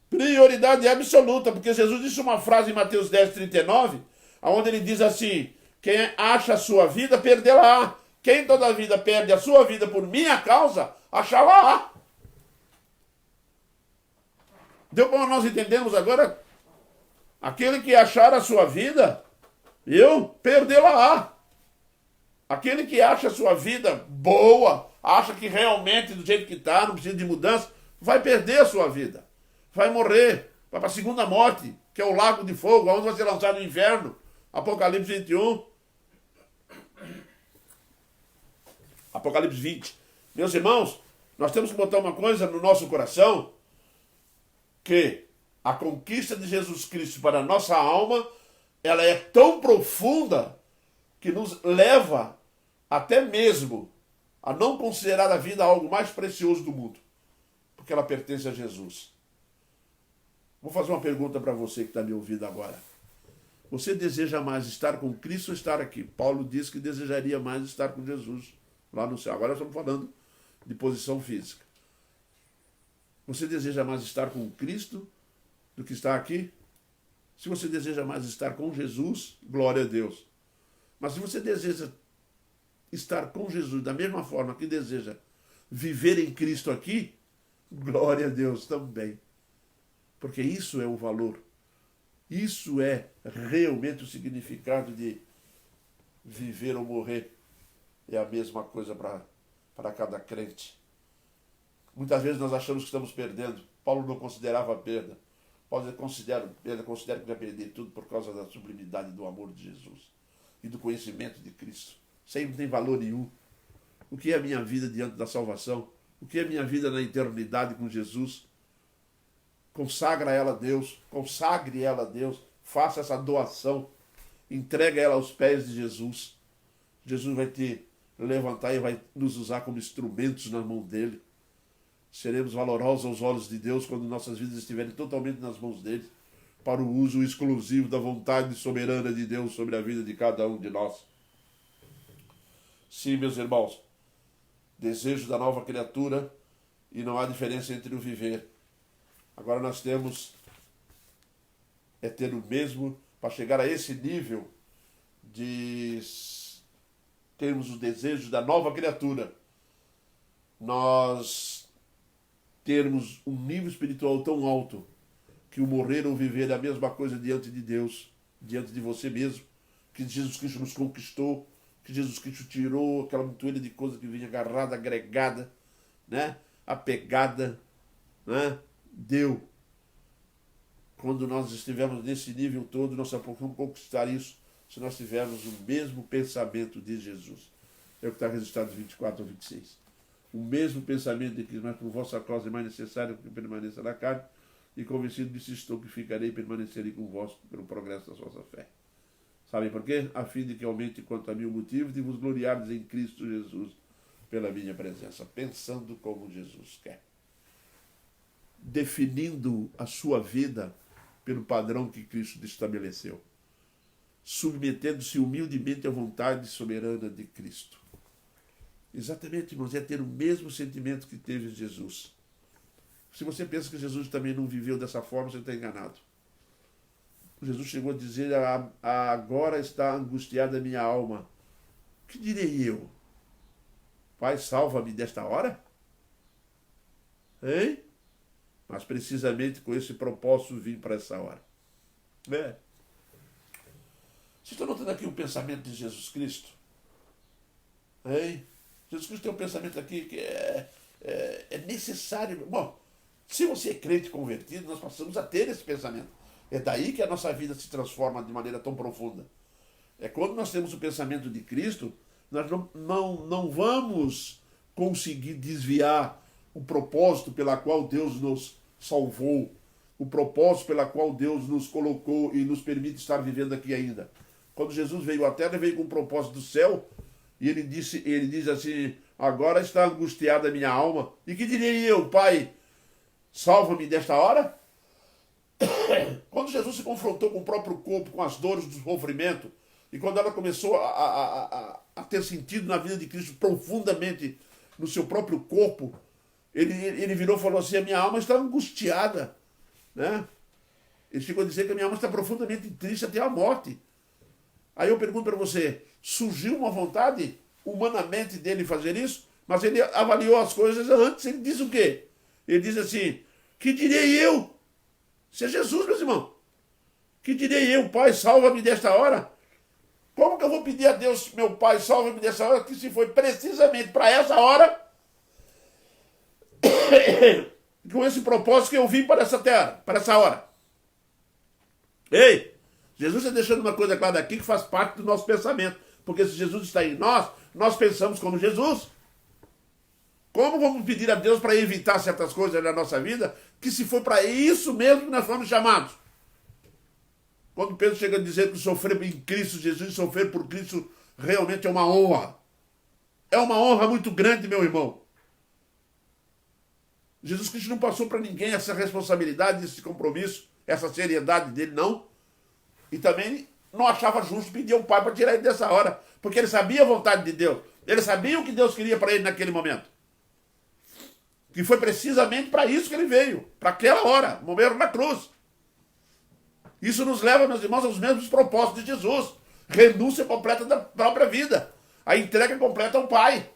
Prioridade absoluta, porque Jesus disse uma frase em Mateus 10:39, onde ele diz assim: quem acha a sua vida, perdê-la. Quem toda a vida perde a sua vida por minha causa, achá-la. Deu para nós entendermos agora? Aquele que achar a sua vida, perdê-la. Aquele que acha a sua vida boa, acha que realmente do jeito que está, não precisa de mudança, vai perder a sua vida. Vai morrer, vai para a segunda morte, que é o lago de fogo, onde vai ser lançado no inferno. Apocalipse 21. Apocalipse 20. Meus irmãos, nós temos que botar uma coisa no nosso coração, que a conquista de Jesus Cristo para a nossa alma, ela é tão profunda que nos leva até mesmo a não considerar a vida algo mais precioso do mundo, porque ela pertence a Jesus. Vou fazer uma pergunta para você que está me ouvindo agora. Você deseja mais estar com Cristo ou estar aqui? Paulo disse que desejaria mais estar com Jesus lá no céu. Agora nós estamos falando de posição física. Você deseja mais estar com Cristo do que estar aqui? Se você deseja mais estar com Jesus, glória a Deus. Mas se você deseja estar com Jesus da mesma forma que deseja viver em Cristo aqui, glória a Deus também. Porque isso é o valor. Isso é realmente o significado de viver ou morrer. É a mesma coisa para cada crente. Muitas vezes nós achamos que estamos perdendo. Paulo não considerava perda. Paulo considera que vai perder tudo por causa da sublimidade do amor de Jesus e do conhecimento de Cristo. Isso aí não tem valor nenhum. O que é a minha vida diante da salvação? O que é a minha vida na eternidade com Jesus? Consagra ela a Deus, consagre ela a Deus, faça essa doação, entrega ela aos pés de Jesus. Jesus vai te levantar e vai nos usar como instrumentos na mão dele. Seremos valorosos aos olhos de Deus quando nossas vidas estiverem totalmente nas mãos dele, para o uso exclusivo da vontade soberana de Deus sobre a vida de cada um de nós. Sim, meus irmãos, desejo da nova criatura, e não há diferença entre o viver. Agora nós temos ter o mesmo, para chegar a esse nível de termos os desejos da nova criatura, nós termos um nível espiritual tão alto que o morrer ou viver é a mesma coisa diante de Deus, diante de você mesmo, que Jesus Cristo nos conquistou, que Jesus Cristo tirou aquela montoeira de coisa que vinha agarrada, agregada, né? Apegada, né? Deu. Quando nós estivermos nesse nível todo, nós só podemos conquistar isso se nós tivermos o mesmo pensamento de Jesus. É o que está registrado em 24 ao 26. O mesmo pensamento de que, mas por vossa causa é mais necessário que permaneça na carne, e convencido disso estou que ficarei e permanecerei convosco pelo progresso da vossa fé. Sabem por quê? A fim de que aumente quanto a mim o motivo de vos gloriardes em Cristo Jesus pela minha presença, pensando como Jesus quer. Definindo a sua vida pelo padrão que Cristo estabeleceu. Submetendo-se humildemente à vontade soberana de Cristo. Exatamente, irmãos, é ter o mesmo sentimento que teve Jesus. Se você pensa que Jesus também não viveu dessa forma, você está enganado. Jesus chegou a dizer, agora está angustiada a minha alma. O que direi eu? Pai, salva-me desta hora? Hein? Mas precisamente com esse propósito vim para essa hora. Vocês estão notando aqui o pensamento de Jesus Cristo? Hein? Jesus Cristo tem um pensamento aqui que é necessário. Bom, se você é crente convertido, nós passamos a ter esse pensamento. É daí que a nossa vida se transforma de maneira tão profunda. É quando nós temos o pensamento de Cristo, nós não vamos conseguir desviar o propósito pela qual Deus nos salvou, o propósito pela qual Deus nos colocou e nos permite estar vivendo aqui ainda. Quando Jesus veio à Terra, ele veio com o propósito do céu, e ele diz assim, agora está angustiada a minha alma. E que direi eu, Pai, salva-me desta hora? Quando Jesus se confrontou com o próprio corpo, com as dores do sofrimento, e quando ela começou a ter sentido na vida de Cristo profundamente no seu próprio corpo, ele virou e falou assim, a minha alma está angustiada. Né? Ele chegou a dizer que a minha alma está profundamente triste até a morte. Aí eu pergunto para você, surgiu uma vontade humanamente dele fazer isso? Mas ele avaliou as coisas antes, ele diz o quê? Ele diz assim, que direi eu? Isso é Jesus, meus irmãos. Que direi eu, Pai, salva-me desta hora? Como que eu vou pedir a Deus, meu Pai, salva-me dessa hora, que se foi precisamente para essa hora, com esse propósito que eu vim para essa terra, para essa hora. Ei! Jesus está deixando uma coisa clara aqui que faz parte do nosso pensamento. Porque se Jesus está em nós, nós pensamos como Jesus. Como vamos pedir a Deus para evitar certas coisas na nossa vida, que se foi para isso mesmo que nós fomos chamados? Quando Pedro chega a dizer que sofrer em Cristo Jesus, sofrer por Cristo, realmente é uma honra. É uma honra muito grande, meu irmão. Jesus Cristo não passou para ninguém essa responsabilidade, esse compromisso, essa seriedade dele, não. E também não achava justo pedir ao Pai para tirar ele dessa hora, porque ele sabia a vontade de Deus. Ele sabia o que Deus queria para ele naquele momento. Que foi precisamente para isso que ele veio, para aquela hora, morrer na cruz. Isso nos leva, meus irmãos, aos mesmos propósitos de Jesus. Renúncia completa da própria vida. A entrega completa ao Pai.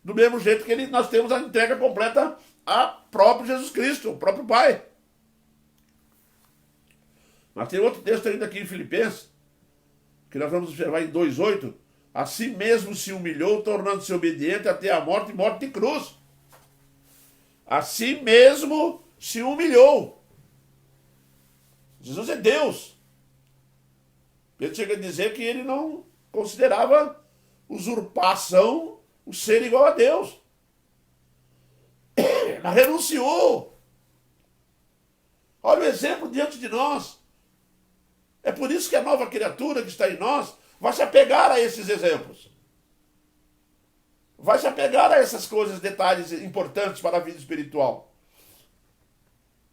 Do mesmo jeito que nós temos a entrega completa a próprio Jesus Cristo, o próprio Pai. Mas tem outro texto ainda aqui em Filipenses, que nós vamos observar em 2,8. Assim mesmo se humilhou, tornando-se obediente até a morte e morte de cruz. Assim mesmo se humilhou. Jesus é Deus. Ele chega a dizer que ele não considerava usurpação o ser igual a Deus. Ele renunciou. Olha o exemplo diante de nós. É por isso que a nova criatura que está em nós vai se apegar a esses exemplos. Vai se apegar a essas coisas, detalhes importantes para a vida espiritual.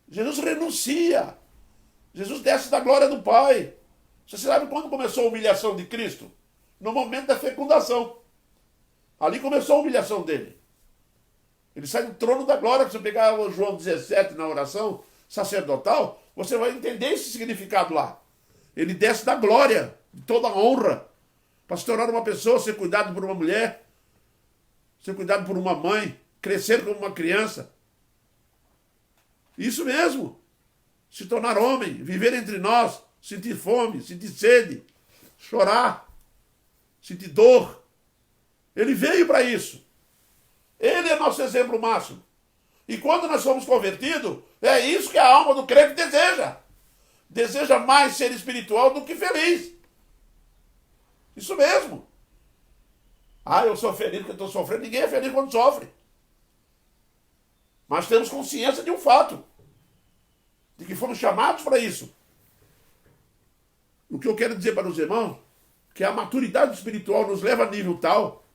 Jesus renuncia. Jesus desce da glória do Pai. Você sabe quando começou a humilhação de Cristo? No momento da fecundação. Ali começou a humilhação dele. Ele sai do trono da glória. Se você pegar o João 17 na oração sacerdotal, você vai entender esse significado lá. Ele desce da glória, de toda a honra, para se tornar uma pessoa, ser cuidado por uma mulher, ser cuidado por uma mãe, crescer como uma criança. Isso mesmo. Se tornar homem, viver entre nós, sentir fome, sentir sede, chorar, sentir dor. Ele veio para isso. Ele é nosso exemplo máximo. E quando nós somos convertidos, é isso que a alma do crente deseja. Deseja mais ser espiritual do que feliz. Isso mesmo. Ah, eu sou feliz porque eu estou sofrendo. Ninguém é feliz quando sofre. Mas temos consciência de um fato. De que fomos chamados para isso. O que eu quero dizer para os irmãos, que a maturidade espiritual nos leva a nível tal,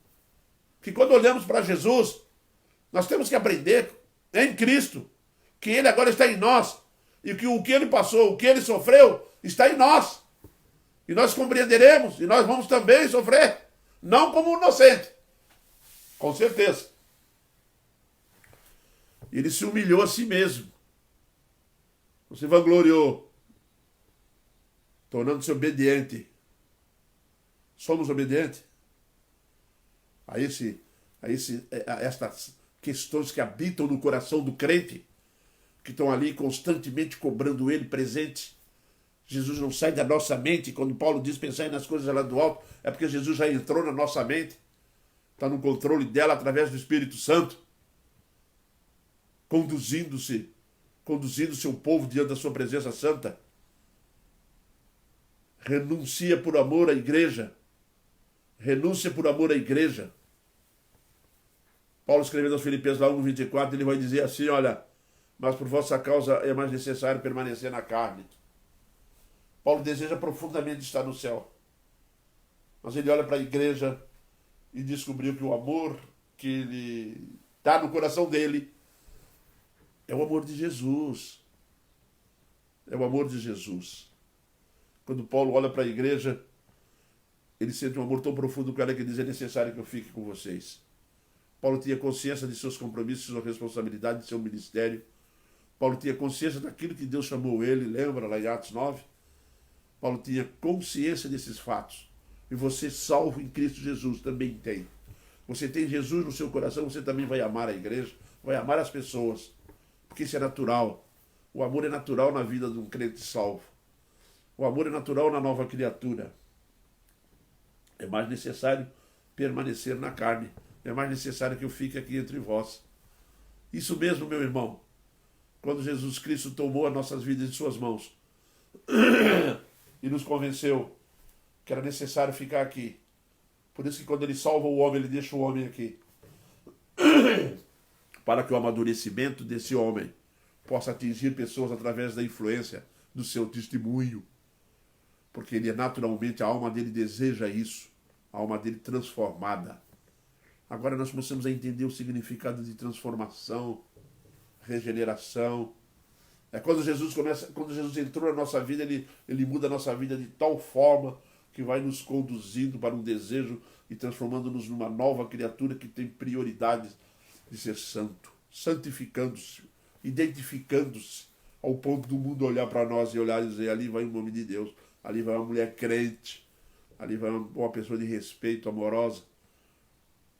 que quando olhamos para Jesus, nós temos que aprender em Cristo, que Ele agora está em nós, e que o que Ele passou, o que Ele sofreu, está em nós. E nós compreenderemos, e nós vamos também sofrer, não como um inocente, com certeza. Ele se humilhou a si mesmo. Se vangloriou, tornando-se obediente. Somos obedientes a estas questões que habitam no coração do crente, que estão ali constantemente cobrando ele presente. Jesus não sai da nossa mente. Quando Paulo diz pensar nas coisas lá do alto, é porque Jesus já entrou na nossa mente. Está no controle dela através do Espírito Santo. Conduzindo o seu povo diante da sua presença santa. Renuncia por amor à igreja. Renúncia por amor à igreja. Paulo escrevendo aos Filipenses lá 1:24, ele vai dizer assim, olha, mas por vossa causa é mais necessário permanecer na carne. Paulo deseja profundamente estar no céu. Mas ele olha para a igreja e descobriu que o amor que ele está no coração dele é o amor de Jesus. É o amor de Jesus. Quando Paulo olha para a igreja, ele sente um amor tão profundo com ela que diz, é necessário que eu fique com vocês. Paulo tinha consciência de seus compromissos, de sua responsabilidade, de seu ministério. Paulo tinha consciência daquilo que Deus chamou ele, lembra lá em Atos 9? Paulo tinha consciência desses fatos. E você, salvo em Cristo Jesus, também tem. Você tem Jesus no seu coração, você também vai amar a igreja, vai amar as pessoas. Porque isso é natural. O amor é natural na vida de um crente salvo. O amor é natural na nova criatura. É mais necessário permanecer na carne. É mais necessário que eu fique aqui entre vós. Isso mesmo, meu irmão. Quando Jesus Cristo tomou as nossas vidas em suas mãos e nos convenceu que era necessário ficar aqui. Por isso que quando ele salva o homem, ele deixa o homem aqui. Para que o amadurecimento desse homem possa atingir pessoas através da influência do seu testemunho. Porque ele é naturalmente, a alma dele deseja isso. A alma dele transformada. Agora nós começamos a entender o significado de transformação, regeneração. É quando Jesus entrou na nossa vida, ele muda a nossa vida de tal forma que vai nos conduzindo para um desejo e transformando-nos numa nova criatura que tem prioridade de ser santo, santificando-se, identificando-se, ao ponto do mundo olhar para nós e olhar e dizer, ali vai o nome de Deus, ali vai uma mulher crente, ali vai uma pessoa de respeito, amorosa,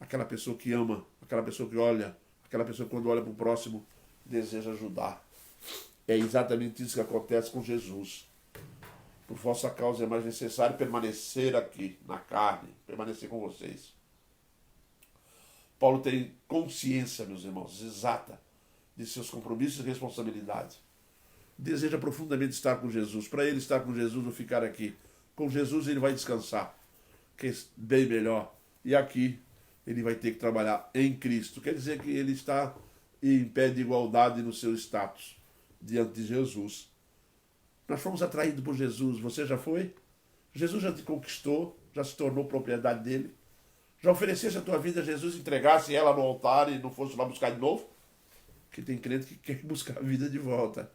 aquela pessoa que ama, aquela pessoa que olha, aquela pessoa que quando olha para o próximo deseja ajudar. É exatamente isso que acontece com Jesus. Por vossa causa é mais necessário permanecer aqui, na carne, permanecer com vocês. Paulo tem consciência, meus irmãos, exata de seus compromissos e responsabilidades. Deseja profundamente estar com Jesus. Para ele estar com Jesus ou ficar aqui. Com Jesus ele vai descansar, que é bem melhor. E aqui ele vai ter que trabalhar em Cristo. Quer dizer que ele está em pé de igualdade no seu status diante de Jesus. Nós fomos atraídos por Jesus. Você já foi? Jesus já te conquistou, já se tornou propriedade dele. Já oferecesse a tua vida a Jesus, entregasse ela no altar e não fosse lá buscar de novo? Porque tem crente que quer buscar a vida de volta.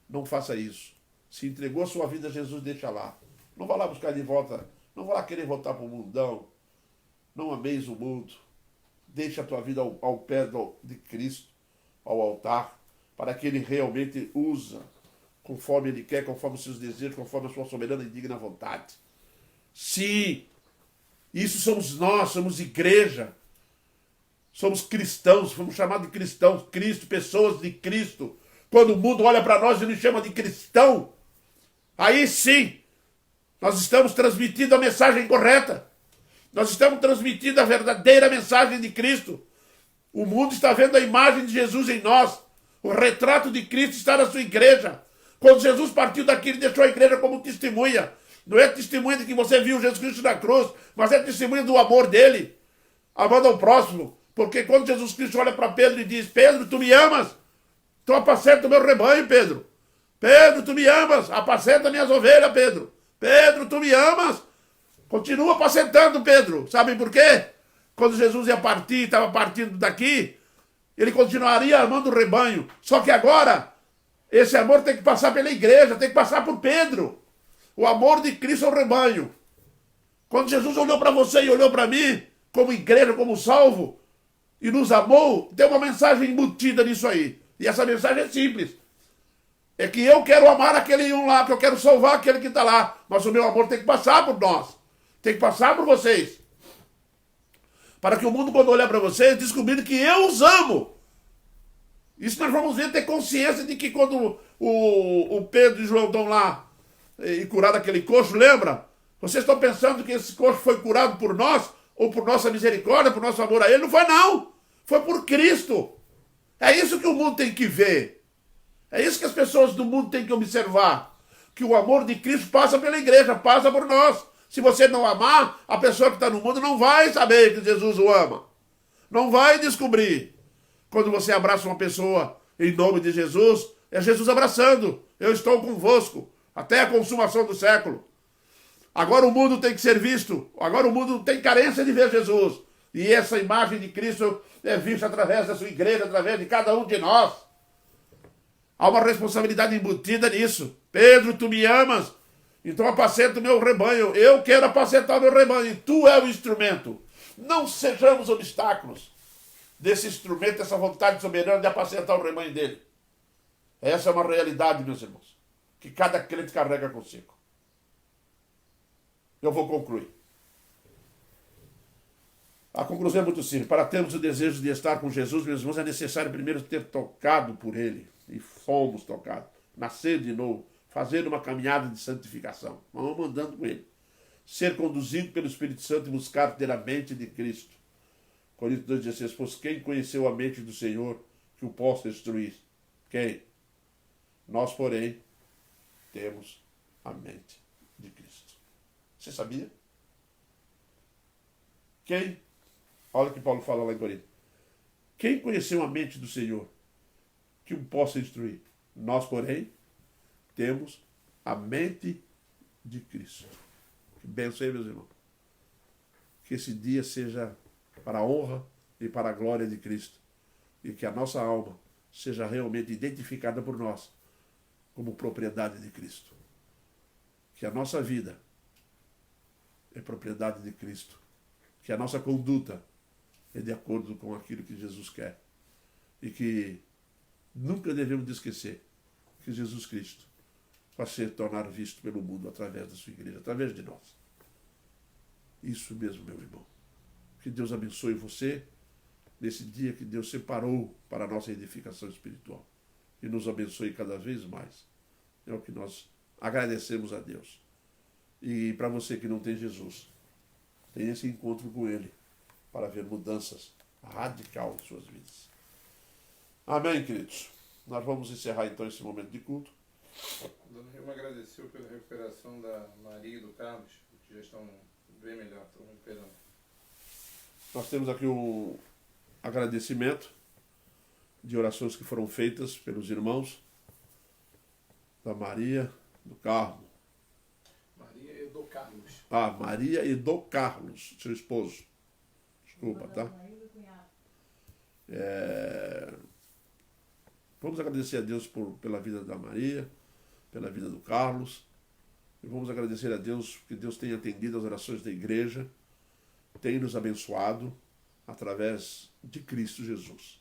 Não faça isso. Se entregou a sua vida a Jesus, deixa lá. Não vá lá buscar de volta. Não vá lá querer voltar para o mundão. Não ameis o mundo. Deixa a tua vida ao pé de Cristo, ao altar, para que Ele realmente usa, conforme Ele quer, conforme os seus desejos, conforme a sua soberana e digna vontade. Sim, isso somos nós, somos igreja. Somos cristãos, fomos chamados de cristãos. Cristo, pessoas de Cristo. Quando o mundo olha para nós e nos chama de cristão, aí sim, nós estamos transmitindo a mensagem correta. Nós estamos transmitindo a verdadeira mensagem de Cristo. O mundo está vendo a imagem de Jesus em nós. O retrato de Cristo está na sua igreja. Quando Jesus partiu daqui, ele deixou a igreja como testemunha. Não é testemunha de que você viu Jesus Cristo na cruz, mas é testemunha do amor dele, amando ao próximo. Porque quando Jesus Cristo olha para Pedro e diz, Pedro, tu me amas? Tu apacenta o meu rebanho, Pedro. Pedro, tu me amas? Apacenta minhas ovelhas, Pedro. Pedro, tu me amas? Continua apacentando, Pedro. Sabem por quê? Quando Jesus ia partir, estava partindo daqui, ele continuaria amando o rebanho. Só que agora, esse amor tem que passar pela igreja, tem que passar por Pedro. O amor de Cristo ao rebanho. Quando Jesus olhou para você e olhou para mim, como igreja, como salvo, e nos amou, tem uma mensagem embutida nisso aí. E essa mensagem é simples. É que eu quero amar aquele um lá, que eu quero salvar aquele que está lá. Mas o meu amor tem que passar por nós. Tem que passar por vocês. Para que o mundo, quando olhar para vocês, descobrir que eu os amo. Isso nós vamos ver, ter consciência de que quando o Pedro e João estão lá e curado aquele coxo, lembra? Vocês estão pensando que esse coxo foi curado por nós, ou por nossa misericórdia, por nosso amor a ele? Não foi não, foi por Cristo. É isso que o mundo tem que ver. É isso que as pessoas do mundo têm que observar. Que o amor de Cristo passa pela igreja, passa por nós. Se você não amar, a pessoa que está no mundo não vai saber que Jesus o ama. Não vai descobrir. Quando você abraça uma pessoa em nome de Jesus, é Jesus abraçando. Eu estou convosco até a consumação do século. Agora o mundo tem que ser visto. Agora o mundo tem carência de ver Jesus. E essa imagem de Cristo é vista através da sua igreja, através de cada um de nós. Há uma responsabilidade embutida nisso. Pedro, tu me amas, então apacenta o meu rebanho. Eu quero apacentar o meu rebanho e tu é o instrumento. Não sejamos obstáculos desse instrumento, dessa vontade soberana de apacentar o rebanho dele. Essa é uma realidade, meus irmãos, que cada crente carrega consigo. Eu vou concluir. A conclusão é muito simples. Para termos o desejo de estar com Jesus, meus irmãos, é necessário primeiro ter tocado por ele. E fomos tocados. Nascer de novo. Fazer uma caminhada de santificação. Vamos andando com ele. Ser conduzido pelo Espírito Santo e buscar ter a mente de Cristo. Coríntios 2,16. Pois quem conheceu a mente do Senhor que o possa instruir? Quem? Nós, porém, temos a mente de Cristo. Você sabia? Quem? Olha o que Paulo fala lá em Coríntios. Quem conheceu a mente do Senhor que o possa instruir? Nós, porém, temos a mente de Cristo. Que bênção aí, meus irmãos. Que esse dia seja para a honra e para a glória de Cristo. E que a nossa alma seja realmente identificada por nós como propriedade de Cristo. Que a nossa vida é propriedade de Cristo. Que a nossa conduta é de acordo com aquilo que Jesus quer. E que nunca devemos de esquecer que Jesus Cristo vai se tornar visto pelo mundo através da sua igreja, através de nós. Isso mesmo, meu irmão. Que Deus abençoe você nesse dia que Deus separou para a nossa edificação espiritual. E nos abençoe cada vez mais. É o que nós agradecemos a Deus. E para você que não tem Jesus, tenha esse encontro com Ele para ver mudanças radicais em suas vidas. Amém, queridos? Nós vamos encerrar então esse momento de culto. Dona Vilma agradeceu pela recuperação da Maria e do Carlos, que já estão bem melhor, estão recuperando. Nós temos aqui um agradecimento de orações que foram feitas pelos irmãos da Maria do Carmo. Maria e do Carlos. Ah, Maria e do Carlos, seu esposo. Desculpa, tá? Vamos agradecer a Deus pela vida da Maria, pela vida do Carlos. E vamos agradecer a Deus que Deus tem atendido as orações da igreja, tem nos abençoado através de Cristo Jesus.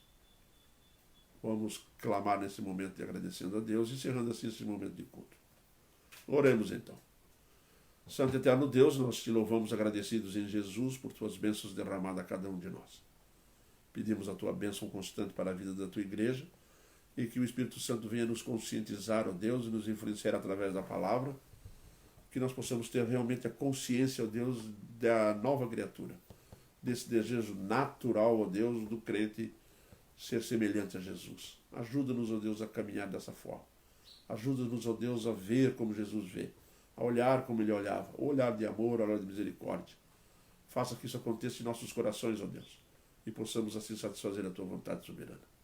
Vamos clamar nesse momento e agradecendo a Deus, encerrando assim esse momento de culto. Oremos então. Santo e eterno Deus, nós te louvamos agradecidos em Jesus por tuas bênçãos derramadas a cada um de nós. Pedimos a tua bênção constante para a vida da tua igreja e que o Espírito Santo venha nos conscientizar, ó Deus, e nos influenciar através da palavra, que nós possamos ter realmente a consciência, ó Deus, da nova criatura, desse desejo natural, ó Deus, do crente ser semelhante a Jesus. Ajuda-nos, ó Deus, a caminhar dessa forma. Ajuda-nos, ó Deus, a ver como Jesus vê, a olhar como ele olhava, o olhar de amor, o olhar de misericórdia. Faça que isso aconteça em nossos corações, ó Deus, e possamos assim satisfazer a tua vontade soberana.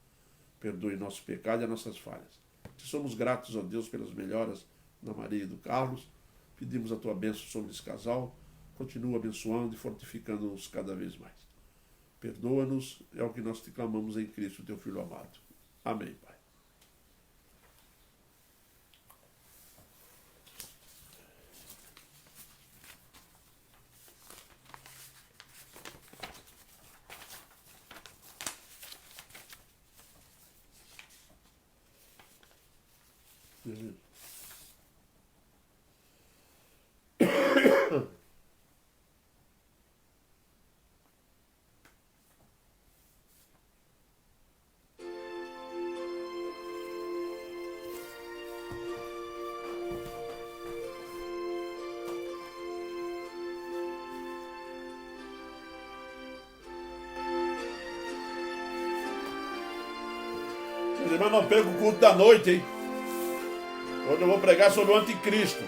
Perdoe nosso pecado e as nossas falhas. Te somos gratos, ó Deus, pelas melhoras da Maria e do Carlos. Pedimos a tua bênção sobre esse casal. Continua abençoando e fortificando-nos cada vez mais. Perdoa-nos, é o que nós te clamamos em Cristo, teu Filho amado. Amém, Pai. irmãos, não perca o culto da noite, hein? Hoje eu vou pregar sobre o anticristo.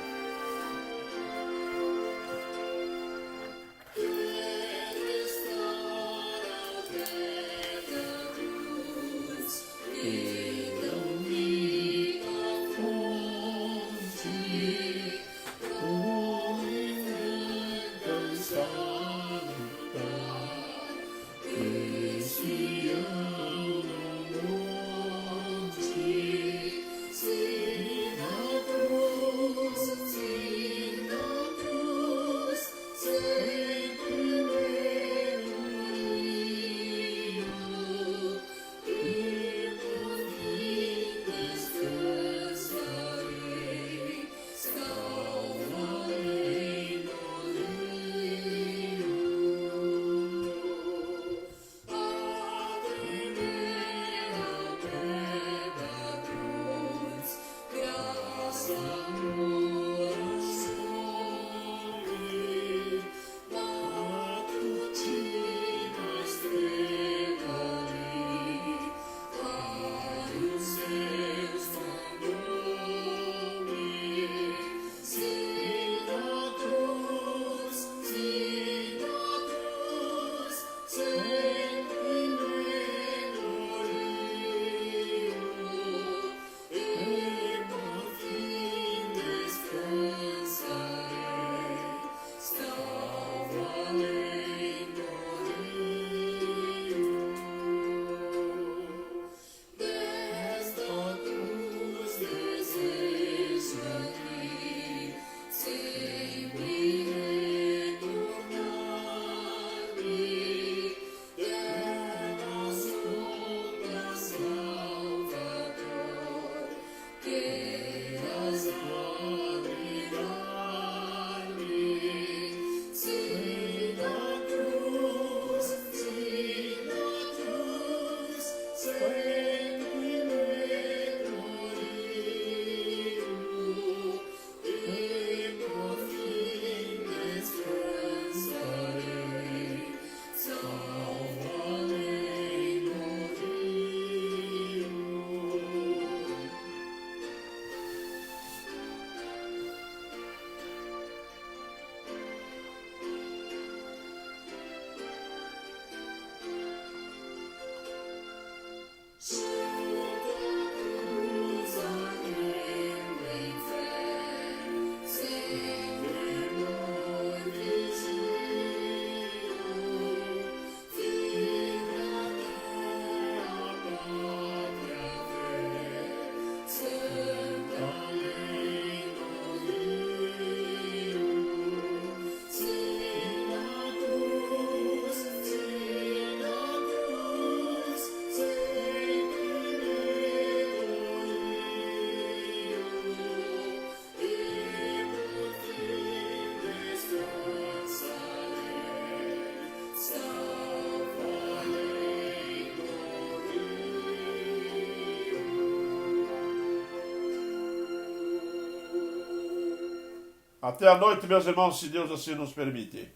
Até a noite, meus irmãos, se Deus assim nos permitir.